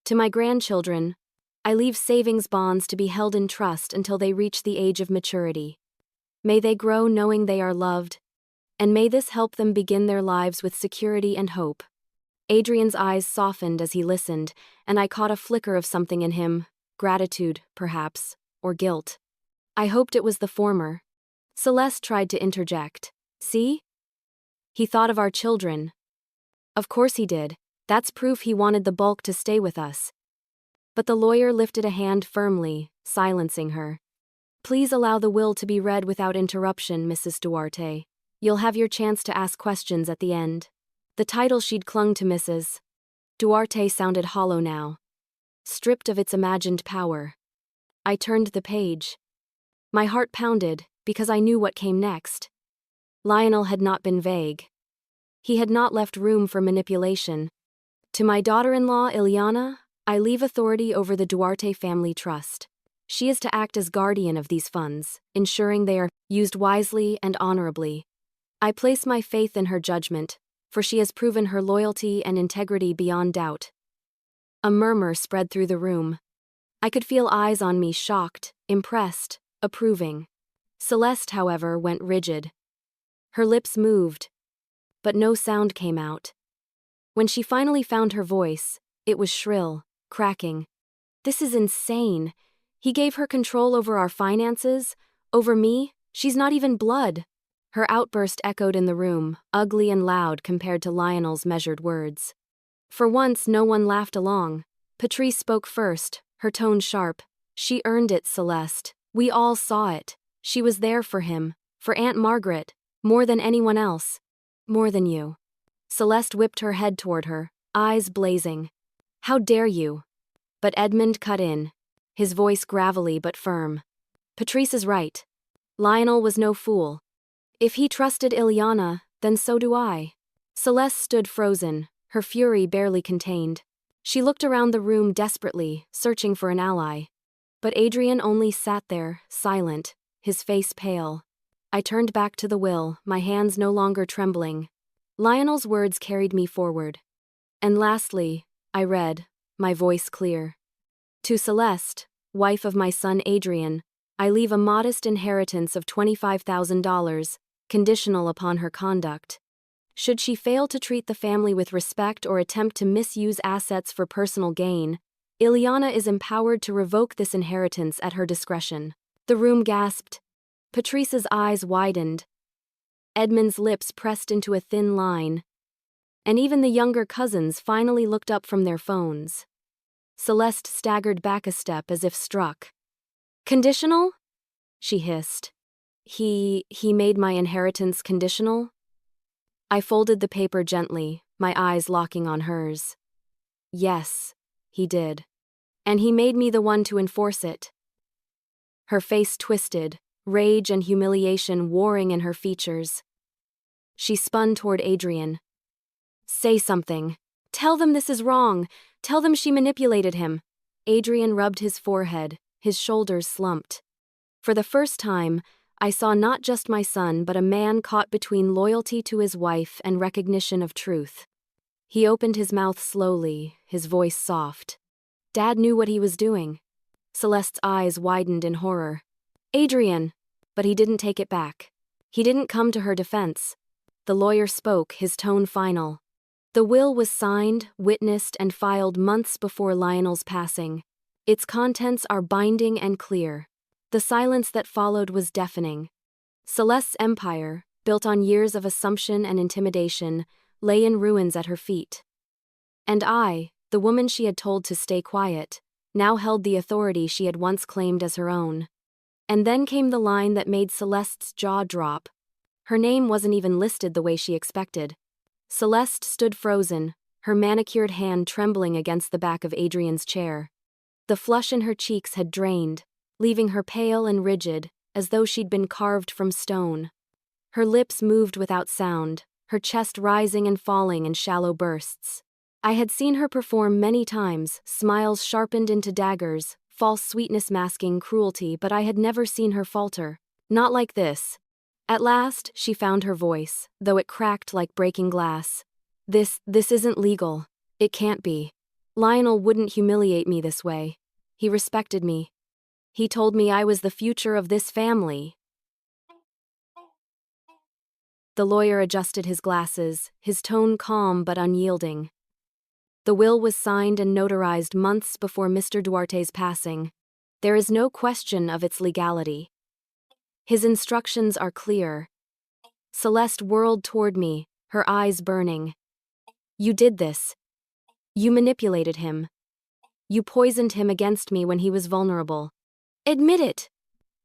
To my grandchildren, I leave savings bonds to be held in trust until they reach the age of maturity. May they grow knowing they are loved, and may this help them begin their lives with security and hope. Adrian's eyes softened as he listened, and I caught a flicker of something in him, gratitude, perhaps, or guilt. I hoped it was the former. Celeste tried to interject. See? He thought of our children. Of course he did. That's proof he wanted the bulk to stay with us. But the lawyer lifted a hand firmly, silencing her. Please allow the will to be read without interruption, Mrs. Duarte. You'll have your chance to ask questions at the end. The title she'd clung to, Mrs. Duarte, sounded hollow now, stripped of its imagined power. I turned the page. My heart pounded, because I knew what came next. Lionel had not been vague. He had not left room for manipulation. To my daughter-in-law, Ilyana, I leave authority over the Duarte family trust. She is to act as guardian of these funds, ensuring they are used wisely and honorably. I place my faith in her judgment, for she has proven her loyalty and integrity beyond doubt. A murmur spread through the room. I could feel eyes on me, shocked, impressed, approving. Celeste, however, went rigid. Her lips moved, but no sound came out. When she finally found her voice, it was shrill, cracking. This is insane. He gave her control over our finances, over me. She's not even blood. Her outburst echoed in the room, ugly and loud compared to Lionel's measured words. For once, no one laughed along. Patrice spoke first, her tone sharp. She earned it, Celeste. We all saw it. She was there for him, for Aunt Margaret, more than anyone else. More than you. Celeste whipped her head toward her, eyes blazing. How dare you? But Edmund cut in, his voice gravelly but firm. Patrice is right. Lionel was no fool. If he trusted Ilyana, then so do I. Celeste stood frozen, her fury barely contained. She looked around the room desperately, searching for an ally. But Adrian only sat there, silent, his face pale. I turned back to the will, my hands no longer trembling. Lionel's words carried me forward. And lastly, I read, my voice clear. To Celeste, wife of my son Adrian, I leave a modest inheritance of $25,000, conditional upon her conduct. Should she fail to treat the family with respect or attempt to misuse assets for personal gain, Ilyana is empowered to revoke this inheritance at her discretion. The room gasped. Patrice's eyes widened. Edmund's lips pressed into a thin line. And even the younger cousins finally looked up from their phones. Celeste staggered back a step as if struck. "Conditional?" she hissed. He made my inheritance conditional?" I folded the paper gently, my eyes locking on hers. "Yes, he did. And he made me the one to enforce it." Her face twisted, rage and humiliation warring in her features. She spun toward Adrian. "Say something. Tell them this is wrong. Tell them she manipulated him." Adrian rubbed his forehead, his shoulders slumped. For the first time, I saw not just my son but a man caught between loyalty to his wife and recognition of truth. He opened his mouth slowly, his voice soft. Dad knew what he was doing. Celeste's eyes widened in horror. "Adrian!" But he didn't take it back. He didn't come to her defense. The lawyer spoke, his tone final. The will was signed, witnessed, and filed months before Lionel's passing. Its contents are binding and clear. The silence that followed was deafening. Celeste's empire, built on years of assumption and intimidation, lay in ruins at her feet. And I, the woman she had told to stay quiet, now held the authority she had once claimed as her own. And then came the line that made Celeste's jaw drop. Her name wasn't even listed the way she expected. Celeste stood frozen, her manicured hand trembling against the back of Adrian's chair. The flush in her cheeks had drained, leaving her pale and rigid, as though she'd been carved from stone. Her lips moved without sound, her chest rising and falling in shallow bursts. I had seen her perform many times, smiles sharpened into daggers, false sweetness masking cruelty, but I had never seen her falter. Not like this. At last, she found her voice, though it cracked like breaking glass. This isn't legal. It can't be. Lionel wouldn't humiliate me this way. He respected me. He told me I was the future of this family." The lawyer adjusted his glasses, his tone calm but unyielding. The will was signed and notarized months before Mr. Duarte's passing. There is no question of its legality. His instructions are clear. Celeste whirled toward me, her eyes burning. "You did this. You manipulated him. You poisoned him against me when he was vulnerable. Admit it!"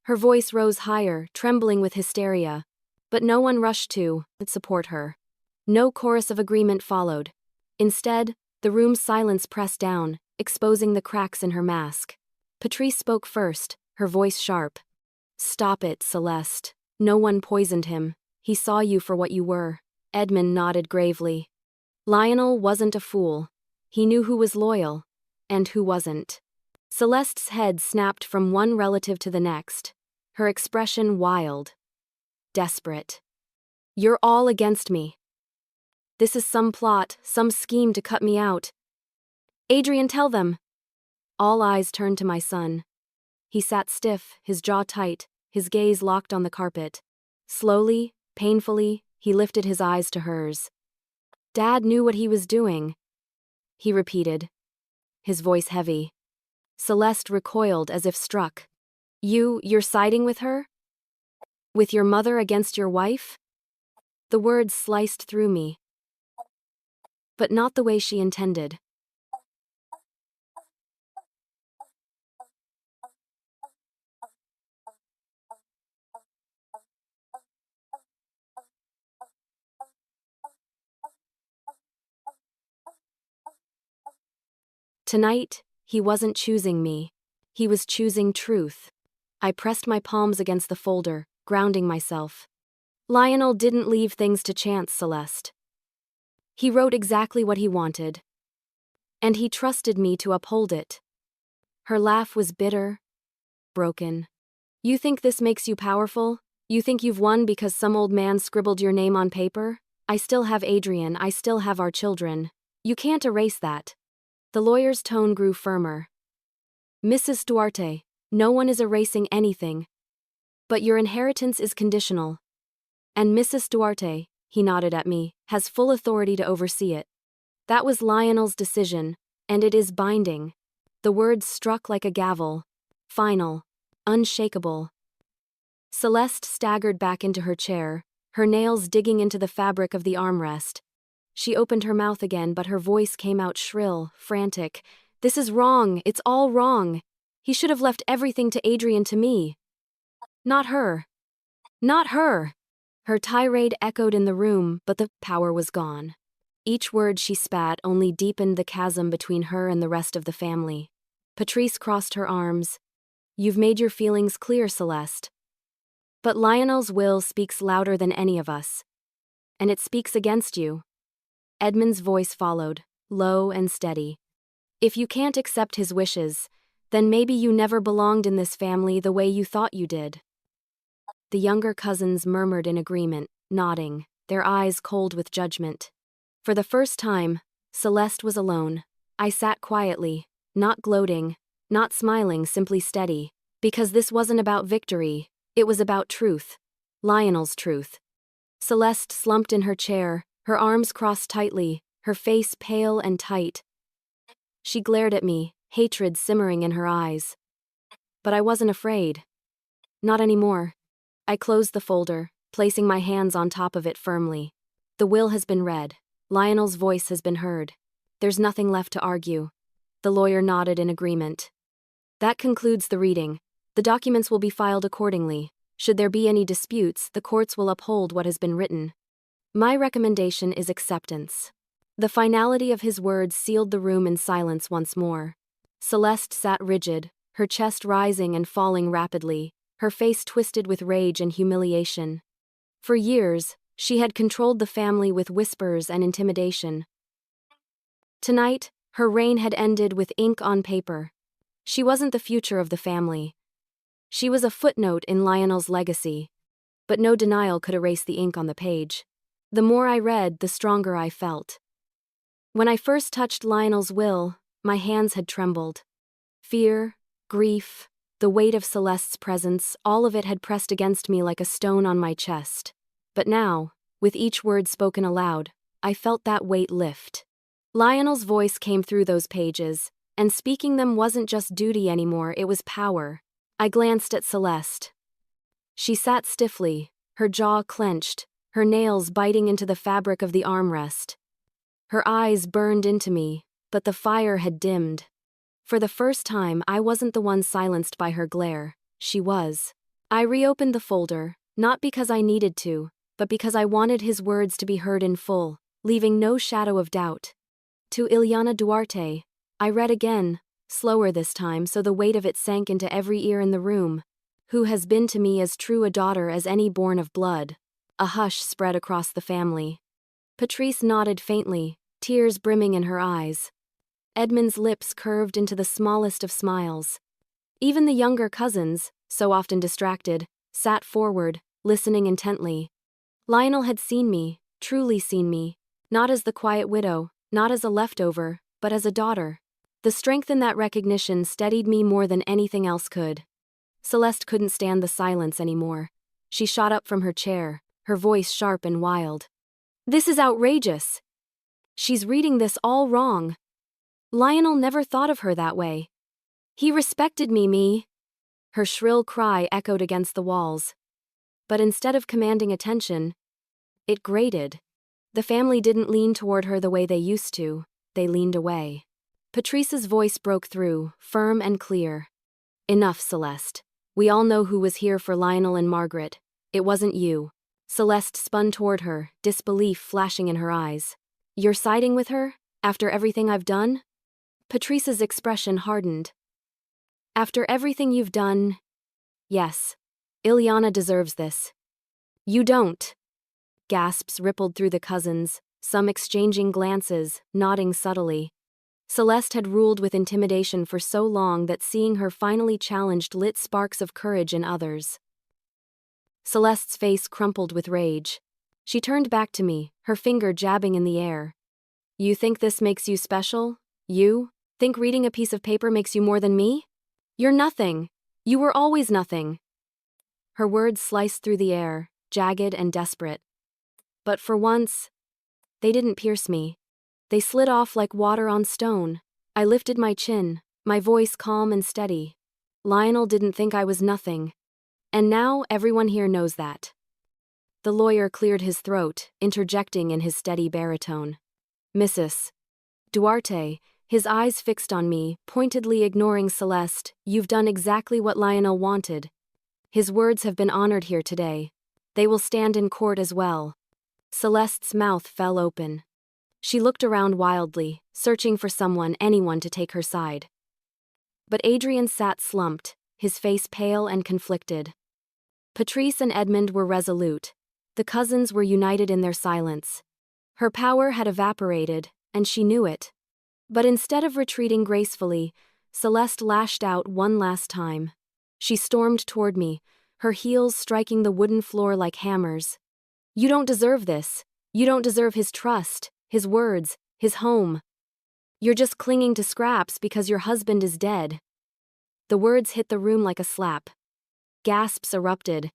Her voice rose higher, trembling with hysteria. But no one rushed to support her. No chorus of agreement followed. Instead, the room's silence pressed down, exposing the cracks in her mask. Patrice spoke first, her voice sharp. "Stop it, Celeste. No one poisoned him. He saw you for what you were." Edmund nodded gravely. Lionel wasn't a fool. He knew who was loyal, and who wasn't. Celeste's head snapped from one relative to the next, her expression wild. Desperate. "You're all against me. This is some plot, some scheme to cut me out. Adrian, tell them." All eyes turned to my son. He sat stiff, his jaw tight, his gaze locked on the carpet. Slowly, painfully, he lifted his eyes to hers. "Dad knew what he was doing," he repeated, his voice heavy. Celeste recoiled as if struck. You're siding with her? With your mother against your wife?" The words sliced through me. But not the way she intended. Tonight, he wasn't choosing me. He was choosing truth. I pressed my palms against the folder, grounding myself. Lionel didn't leave things to chance, Celeste. He wrote exactly what he wanted. And he trusted me to uphold it. Her laugh was bitter, broken. "You think this makes you powerful? You think you've won because some old man scribbled your name on paper? I still have Adrian, I still have our children. You can't erase that." The lawyer's tone grew firmer. "Mrs. Duarte, no one is erasing anything. But your inheritance is conditional. And Mrs. Duarte," he nodded at me, has full authority to oversee it. That was Lionel's decision, and it is binding. The words struck like a gavel. Final. Unshakable. Celeste staggered back into her chair, her nails digging into the fabric of the armrest. She opened her mouth again, but her voice came out shrill, frantic. This is wrong, it's all wrong. He should have left everything to Adrian, to me. Not her. Not her. Her tirade echoed in the room, but the power was gone. Each word she spat only deepened the chasm between her and the rest of the family. Patrice crossed her arms. You've made your feelings clear, Celeste. But Lionel's will speaks louder than any of us. And it speaks against you. Edmund's voice followed, low and steady. If you can't accept his wishes, then maybe you never belonged in this family the way you thought you did. The younger cousins murmured in agreement, nodding, their eyes cold with judgment. For the first time, Celeste was alone. I sat quietly, not gloating, not smiling, simply steady, because this wasn't about victory, it was about truth. Lionel's truth. Celeste slumped in her chair, her arms crossed tightly, her face pale and tight. She glared at me, hatred simmering in her eyes. But I wasn't afraid. Not anymore. I closed the folder, placing my hands on top of it firmly. The will has been read. Lionel's voice has been heard. There's nothing left to argue. The lawyer nodded in agreement. That concludes the reading. The documents will be filed accordingly. Should there be any disputes, the courts will uphold what has been written. My recommendation is acceptance. The finality of his words sealed the room in silence once more. Celeste sat rigid, her chest rising and falling rapidly, her face twisted with rage and humiliation. For years, she had controlled the family with whispers and intimidation. Tonight, her reign had ended with ink on paper. She wasn't the future of the family. She was a footnote in Lionel's legacy. But no denial could erase the ink on the page. The more I read, the stronger I felt. When I first touched Lionel's will, my hands had trembled. Fear, grief, the weight of Celeste's presence, all of it had pressed against me like a stone on my chest. But now, with each word spoken aloud, I felt that weight lift. Lionel's voice came through those pages, and speaking them wasn't just duty anymore, it was power. I glanced at Celeste. She sat stiffly, her jaw clenched, her nails biting into the fabric of the armrest. Her eyes burned into me, but the fire had dimmed. For the first time, I wasn't the one silenced by her glare. She was. I reopened the folder, not because I needed to, but because I wanted his words to be heard in full, leaving no shadow of doubt. To Ilyana Duarte, I read again, slower this time so the weight of it sank into every ear in the room. Who has been to me as true a daughter as any born of blood. A hush spread across the family. Patrice nodded faintly, tears brimming in her eyes. Edmund's lips curved into the smallest of smiles. Even the younger cousins, so often distracted, sat forward, listening intently. Lionel had seen me, truly seen me, not as the quiet widow, not as a leftover, but as a daughter. The strength in that recognition steadied me more than anything else could. Celeste couldn't stand the silence anymore. She shot up from her chair, her voice sharp and wild. This is outrageous. She's reading this all wrong. Lionel never thought of her that way. He respected me. Her shrill cry echoed against the walls. But instead of commanding attention, it grated. The family didn't lean toward her the way they used to, they leaned away. Patrice's voice broke through, firm and clear. Enough, Celeste. We all know who was here for Lionel and Margaret. It wasn't you. Celeste spun toward her, disbelief flashing in her eyes. You're siding with her? After everything I've done? Patrice's expression hardened. After everything you've done? Yes. Ilyana deserves this. You don't. Gasps rippled through the cousins, some exchanging glances, nodding subtly. Celeste had ruled with intimidation for so long that seeing her finally challenged lit sparks of courage in others. Celeste's face crumpled with rage. She turned back to me, her finger jabbing in the air. You think this makes you special? You? Think reading a piece of paper makes you more than me? You're nothing. You were always nothing. Her words sliced through the air, jagged and desperate. But for once, they didn't pierce me. They slid off like water on stone. I lifted my chin, my voice calm and steady. Lionel didn't think I was nothing. And now everyone here knows that. The lawyer cleared his throat, interjecting in his steady baritone. Mrs. Duarte, his eyes fixed on me, pointedly ignoring Celeste, you've done exactly what Lionel wanted. His words have been honored here today. They will stand in court as well. Celeste's mouth fell open. She looked around wildly, searching for anyone to take her side. But Adrian sat slumped, his face pale and conflicted. Patrice and Edmund were resolute. The cousins were united in their silence. Her power had evaporated, and she knew it. But instead of retreating gracefully, Celeste lashed out one last time. She stormed toward me, her heels striking the wooden floor like hammers. You don't deserve this. You don't deserve his trust, his words, his home. You're just clinging to scraps because your husband is dead. The words hit the room like a slap. Gasps erupted.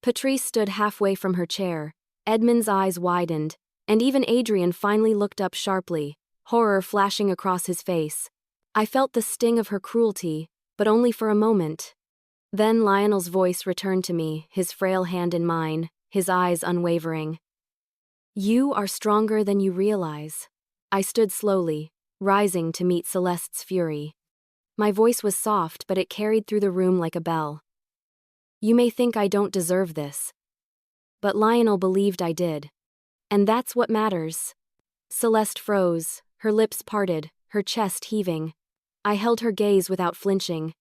Patrice stood halfway from her chair. Edmund's eyes widened, and even Adrian finally looked up sharply, horror flashing across his face. I felt the sting of her cruelty, but only for a moment. Then Lionel's voice returned to me, his frail hand in mine, his eyes unwavering. You are stronger than you realize. I stood slowly, rising to meet Celeste's fury. My voice was soft, but it carried through the room like a bell. You may think I don't deserve this. But Lionel believed I did. And that's what matters. Celeste froze, her lips parted, her chest heaving. I held her gaze without flinching.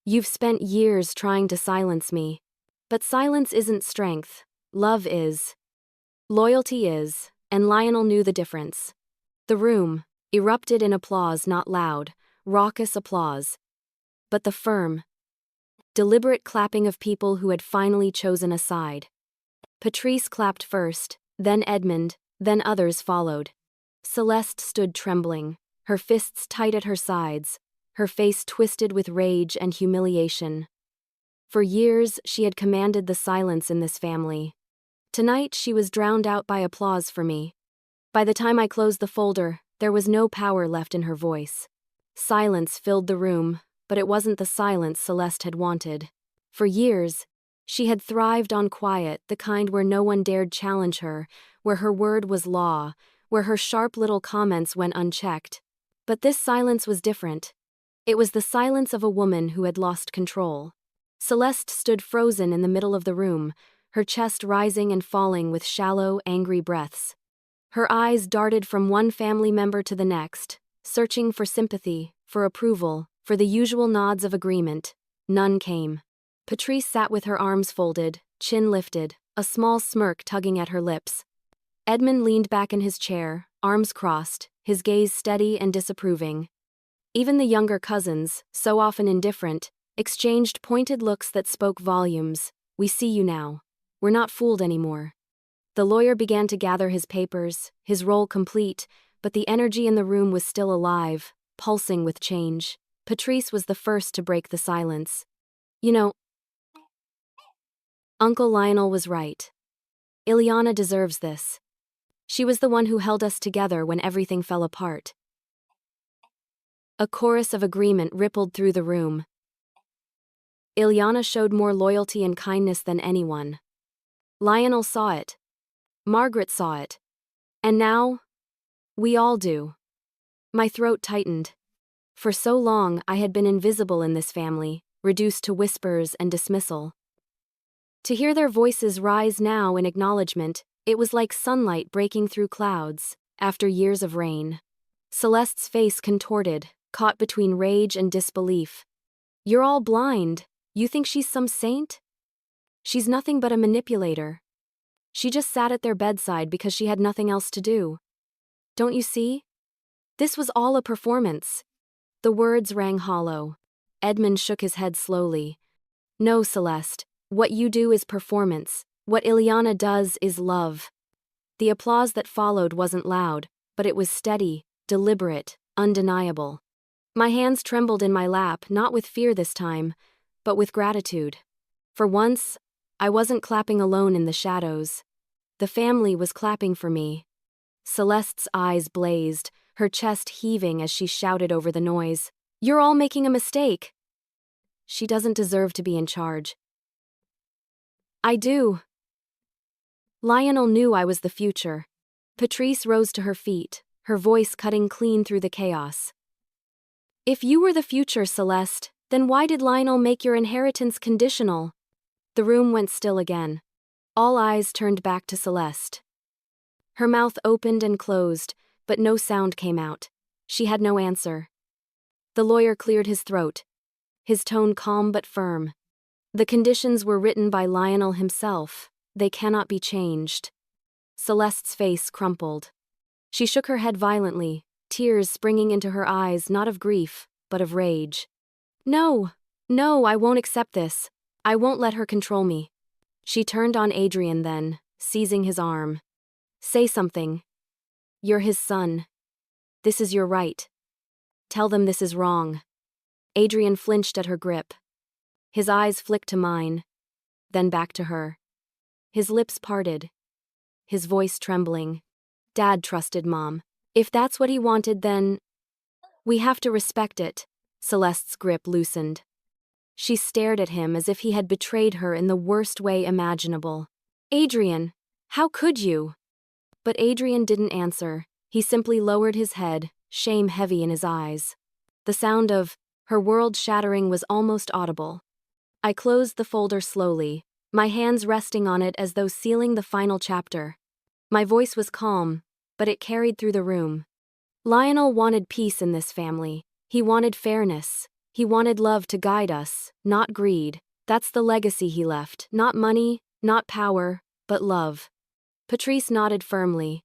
You've spent years trying to silence me. But silence isn't strength. Love is. Loyalty is, and Lionel knew the difference. The room erupted in applause, not loud, raucous applause. But the firm, deliberate clapping of people who had finally chosen a side. Patrice clapped first, then Edmund, then others followed. Celeste stood trembling, her fists tight at her sides, her face twisted with rage and humiliation. For years, she had commanded the silence in this family. Tonight, she was drowned out by applause for me. By the time I closed the folder, there was no power left in her voice. Silence filled the room, but it wasn't the silence Celeste had wanted. For years, she had thrived on quiet, the kind where no one dared challenge her, where her word was law, where her sharp little comments went unchecked. But this silence was different. It was the silence of a woman who had lost control. Celeste stood frozen in the middle of the room, her chest rising and falling with shallow, angry breaths. Her eyes darted from one family member to the next, searching for sympathy, for approval, for the usual nods of agreement. None came. Patrice sat with her arms folded, chin lifted, a small smirk tugging at her lips. Edmund leaned back in his chair, arms crossed, his gaze steady and disapproving. Even the younger cousins, so often indifferent, exchanged pointed looks that spoke volumes. We see you now. We're not fooled anymore. The lawyer began to gather his papers, his role complete, but the energy in the room was still alive, pulsing with change. Patrice was the first to break the silence. You know, Uncle Lionel was right. Ilyana deserves this. She was the one who held us together when everything fell apart. A chorus of agreement rippled through the room. Ilyana showed more loyalty and kindness than anyone. Lionel saw it. Margaret saw it. And now, we all do. My throat tightened. For so long, I had been invisible in this family, reduced to whispers and dismissal. To hear their voices rise now in acknowledgement, it was like sunlight breaking through clouds, after years of rain. Celeste's face contorted, caught between rage and disbelief. You're all blind. You think she's some saint? She's nothing but a manipulator. She just sat at their bedside because she had nothing else to do. Don't you see? This was all a performance. The words rang hollow. Edmund shook his head slowly. No, Celeste. What you do is performance. What Ilyana does is love. The applause that followed wasn't loud, but it was steady, deliberate, undeniable. My hands trembled in my lap, not with fear this time, but with gratitude. For once, I wasn't clapping alone in the shadows. The family was clapping for me. Celeste's eyes blazed, her chest heaving as she shouted over the noise. "You're all making a mistake." "She doesn't deserve to be in charge." "I do." Lionel knew I was the future. Patrice rose to her feet, her voice cutting clean through the chaos. "If you were the future, Celeste, then why did Lionel make your inheritance conditional?" The room went still again. All eyes turned back to Celeste. Her mouth opened and closed, but no sound came out. She had no answer. The lawyer cleared his throat, his tone calm but firm. "The conditions were written by Lionel himself. They cannot be changed." Celeste's face crumpled. She shook her head violently, tears springing into her eyes not of grief, but of rage. "No, no, I won't accept this. I won't let her control me." She turned on Adrian then, seizing his arm. "Say something. You're his son. This is your right. Tell them this is wrong." Adrian flinched at her grip. His eyes flicked to mine, then back to her. His lips parted, his voice trembling. "Dad trusted Mom. If that's what he wanted, then we have to respect it." Celeste's grip loosened. She stared at him as if he had betrayed her in the worst way imaginable. "Adrian, how could you?" But Adrian didn't answer. He simply lowered his head, shame heavy in his eyes. The sound of her world shattering was almost audible. I closed the folder slowly, my hands resting on it as though sealing the final chapter. My voice was calm, but it carried through the room. Lionel wanted peace in this family. He wanted fairness. He wanted love to guide us, not greed. That's the legacy he left. Not money, not power, but love. Patrice nodded firmly.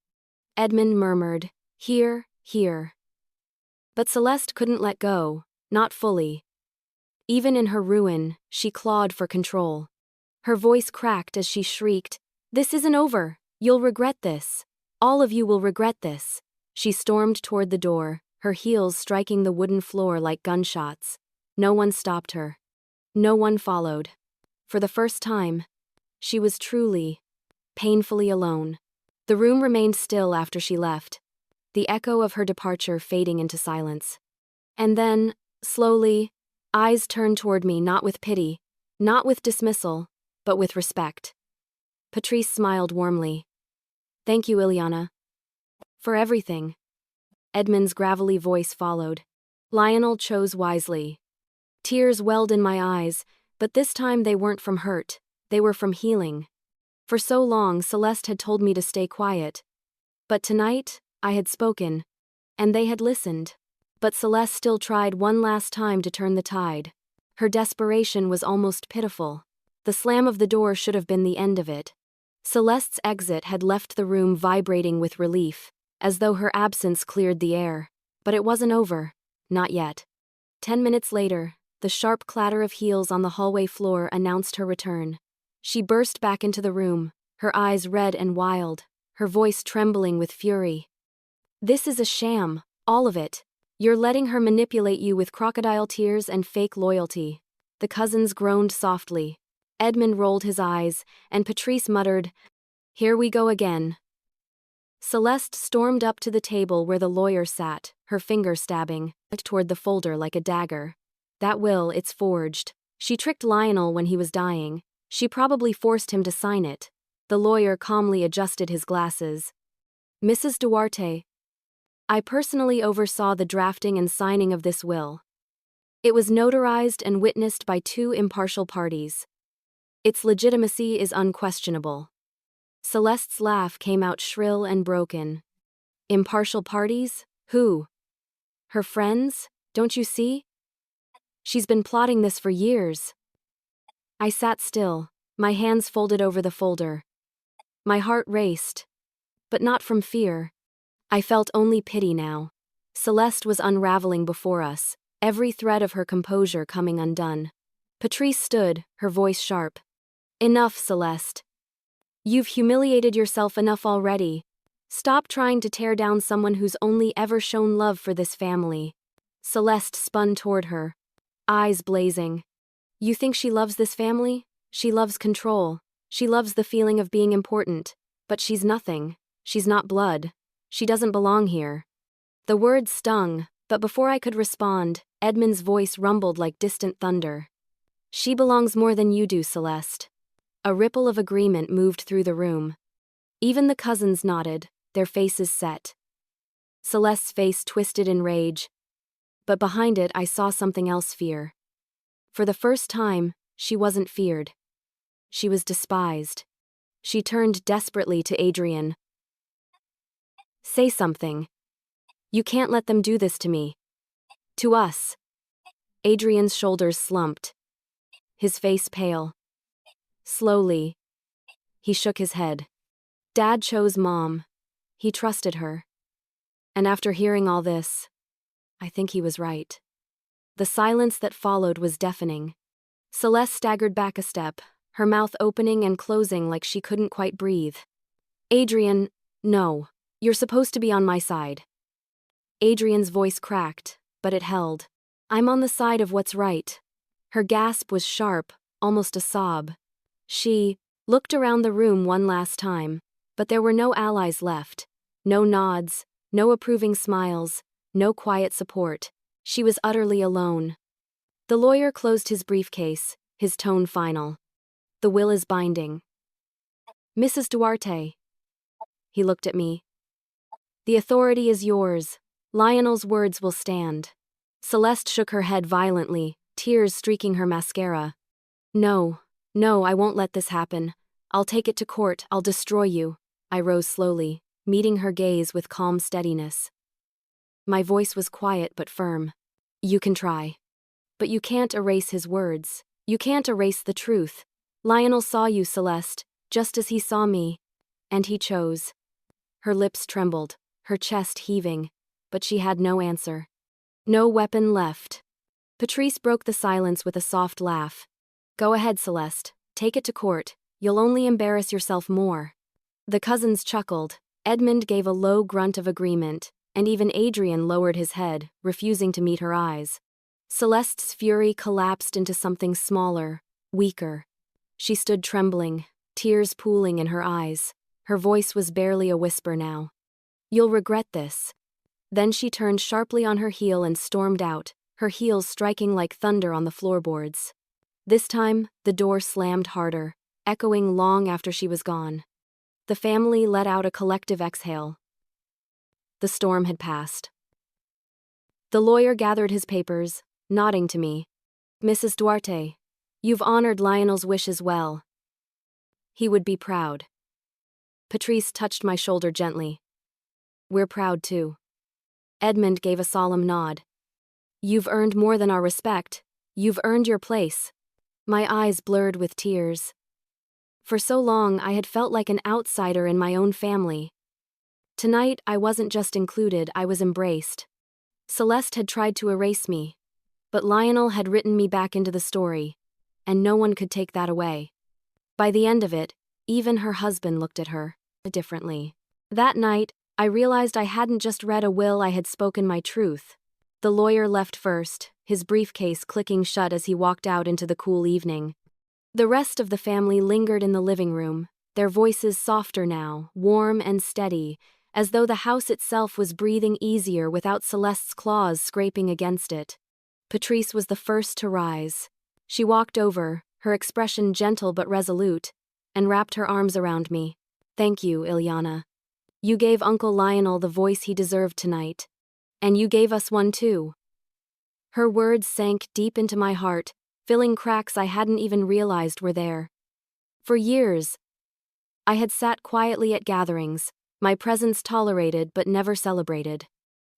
Edmund murmured, "Here, here." But Celeste couldn't let go, not fully. Even in her ruin, she clawed for control. Her voice cracked as she shrieked, "This isn't over. You'll regret this. All of you will regret this." She stormed toward the door, her heels striking the wooden floor like gunshots. No one stopped her. No one followed. For the first time, she was truly, painfully alone. The room remained still after she left, the echo of her departure fading into silence. And then, slowly, eyes turned toward me not with pity, not with dismissal, but with respect. Patrice smiled warmly. "Thank you, Ilyana. For everything." Edmund's gravelly voice followed. Lionel chose wisely. Tears welled in my eyes, but this time they weren't from hurt, they were from healing. For so long Celeste had told me to stay quiet. But tonight, I had spoken, and they had listened. But Celeste still tried one last time to turn the tide. Her desperation was almost pitiful. The slam of the door should have been the end of it. Celeste's exit had left the room vibrating with relief, as though her absence cleared the air. But it wasn't over. Not yet. 10 minutes later, the sharp clatter of heels on the hallway floor announced her return. She burst back into the room, her eyes red and wild, her voice trembling with fury. "This is a sham, all of it. You're letting her manipulate you with crocodile tears and fake loyalty." The cousins groaned softly. Edmund rolled his eyes, and Patrice muttered, "Here we go again." Celeste stormed up to the table where the lawyer sat, her finger stabbing toward the folder like a dagger. "That will, it's forged. She tricked Lionel when he was dying. She probably forced him to sign it." The lawyer calmly adjusted his glasses. "Mrs. Duarte, I personally oversaw the drafting and signing of this will. It was notarized and witnessed by 2 impartial parties. Its legitimacy is unquestionable." Celeste's laugh came out shrill and broken. "Impartial parties? Who? Her friends? Don't you see? She's been plotting this for years." I sat still, my hands folded over the folder. My heart raced, but not from fear. I felt only pity now. Celeste was unraveling before us, every thread of her composure coming undone. Patrice stood, her voice sharp. "Enough, Celeste. You've humiliated yourself enough already. Stop trying to tear down someone who's only ever shown love for this family." Celeste spun toward her, eyes blazing. "You think she loves this family? She loves control. She loves the feeling of being important. But she's nothing. She's not blood. She doesn't belong here. The words stung, but before I could respond, Edmund's voice rumbled like distant thunder. She belongs more than you do, Celeste. A ripple of agreement moved through the room. Even the cousins nodded, their faces set. Celeste's face twisted in rage, but behind it I saw something else: fear. For the first time, she wasn't feared. She was despised. She turned desperately to Adrian. Say something. You can't let them do this to me. To us. Adrian's shoulders slumped. His face pale. Slowly, he shook his head. Dad chose Mom. He trusted her. And after hearing all this, I think he was right. The silence that followed was deafening. Celeste staggered back a step, her mouth opening and closing like she couldn't quite breathe. Adrian, no. You're supposed to be on my side. Adrian's voice cracked, but it held. I'm on the side of what's right. Her gasp was sharp, almost a sob. She looked around the room one last time, but there were no allies left. No nods, no approving smiles, no quiet support. She was utterly alone. The lawyer closed his briefcase, his tone final. The will is binding. Mrs. Duarte. He looked at me. The authority is yours. Lionel's words will stand. Celeste shook her head violently, tears streaking her mascara. No, I won't let this happen. I'll take it to court, I'll destroy you. I rose slowly, meeting her gaze with calm steadiness. My voice was quiet but firm. You can try. But you can't erase his words. You can't erase the truth. Lionel saw you, Celeste, just as he saw me. And he chose. Her lips trembled, her chest heaving, but she had no answer. No weapon left. Patrice broke the silence with a soft laugh. Go ahead, Celeste. Take it to court. You'll only embarrass yourself more. The cousins chuckled. Edmund gave a low grunt of agreement, and even Adrian lowered his head, refusing to meet her eyes. Celeste's fury collapsed into something smaller, weaker. She stood trembling, tears pooling in her eyes. Her voice was barely a whisper now. You'll regret this. Then she turned sharply on her heel and stormed out, her heels striking like thunder on the floorboards. This time, the door slammed harder, echoing long after she was gone. The family let out a collective exhale. The storm had passed. The lawyer gathered his papers, nodding to me. Mrs. Duarte, you've honored Lionel's wishes well. He would be proud. Patrice touched my shoulder gently. We're proud too. Edmund gave a solemn nod. You've earned more than our respect. You've earned your place. My eyes blurred with tears. For so long I had felt like an outsider in my own family. Tonight I wasn't just included, I was embraced. Celeste had tried to erase me, but Lionel had written me back into the story, and no one could take that away. By the end of it, even her husband looked at her differently. That night, I realized I hadn't just read a will, I had spoken my truth. The lawyer left first, his briefcase clicking shut as he walked out into the cool evening. The rest of the family lingered in the living room, their voices softer now, warm and steady, as though the house itself was breathing easier without Celeste's claws scraping against it. Patrice was the first to rise. She walked over, her expression gentle but resolute, and wrapped her arms around me. Thank you, Ilyana. You gave Uncle Lionel the voice he deserved tonight. And you gave us one too. Her words sank deep into my heart, filling cracks I hadn't even realized were there. For years, I had sat quietly at gatherings, my presence tolerated but never celebrated.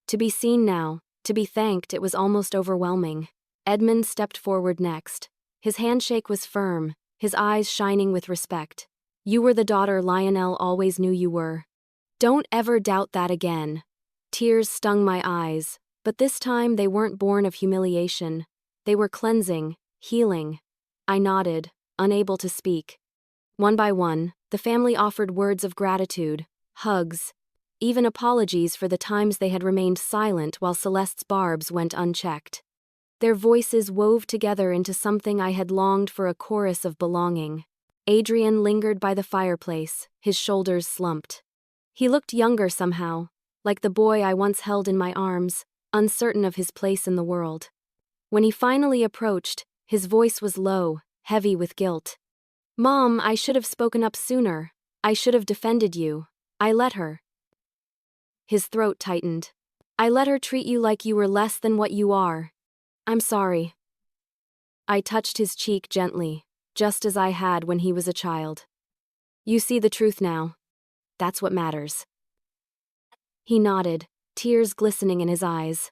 To be seen now, to be thanked, it was almost overwhelming. Edmund stepped forward next. His handshake was firm, his eyes shining with respect. You were the daughter Lionel always knew you were. Don't ever doubt that again. Tears stung my eyes, but this time they weren't born of humiliation. They were cleansing, healing. I nodded, unable to speak. One by one, the family offered words of gratitude, hugs, even apologies for the times they had remained silent while Celeste's barbs went unchecked. Their voices wove together into something I had longed for, a chorus of belonging. Adrian lingered by the fireplace, his shoulders slumped. He looked younger somehow, like the boy I once held in my arms, uncertain of his place in the world. When he finally approached, his voice was low, heavy with guilt. "Mom, I should have spoken up sooner. I should have defended you. I let her." His throat tightened. "I let her treat you like you were less than what you are. I'm sorry." I touched his cheek gently, just as I had when he was a child. "You see the truth now. That's what matters." He nodded, tears glistening in his eyes.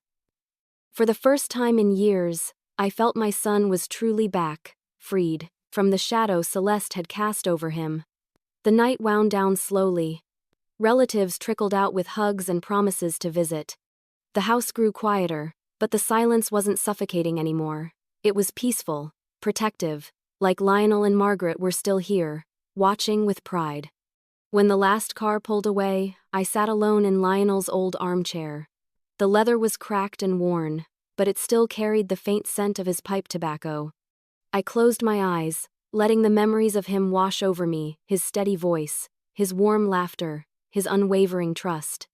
For the first time in years, I felt my son was truly back, freed from the shadow Celeste had cast over him. The night wound down slowly. Relatives trickled out with hugs and promises to visit. The house grew quieter, but the silence wasn't suffocating anymore. It was peaceful, protective, like Lionel and Margaret were still here, watching with pride. When the last car pulled away, I sat alone in Lionel's old armchair. The leather was cracked and worn, but it still carried the faint scent of his pipe tobacco. I closed my eyes, letting the memories of him wash over me, his steady voice, his warm laughter, his unwavering trust.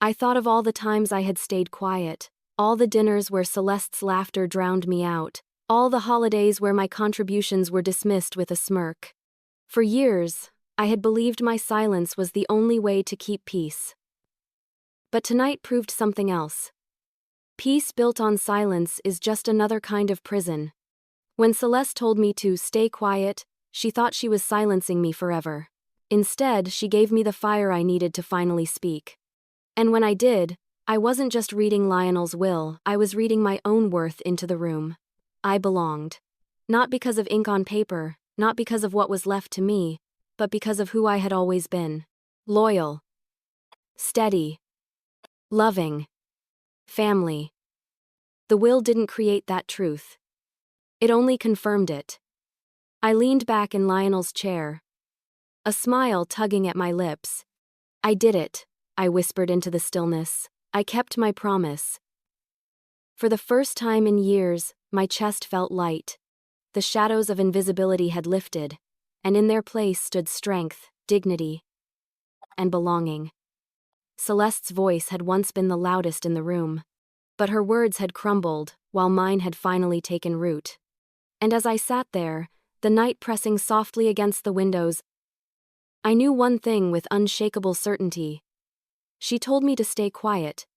I thought of all the times I had stayed quiet, all the dinners where Celeste's laughter drowned me out, all the holidays where my contributions were dismissed with a smirk. For years, I had believed my silence was the only way to keep peace. But tonight proved something else. Peace built on silence is just another kind of prison. When Celeste told me to stay quiet, she thought she was silencing me forever. Instead, she gave me the fire I needed to finally speak. And when I did, I wasn't just reading Lionel's will, I was reading my own worth into the room. I belonged. Not because of ink on paper, not because of what was left to me, but because of who I had always been. Loyal. Steady. Loving. Family. The will didn't create that truth. It only confirmed it. I leaned back in Lionel's chair, a smile tugging at my lips. "I did it," I whispered into the stillness. "I kept my promise." For the first time in years, my chest felt light. The shadows of invisibility had lifted, and in their place stood strength, dignity, and belonging. Celeste's voice had once been the loudest in the room, but her words had crumbled, while mine had finally taken root. And as I sat there, the night pressing softly against the windows, I knew one thing with unshakable certainty. She told me to stay quiet.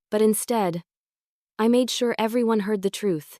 But instead, I made sure everyone heard the truth.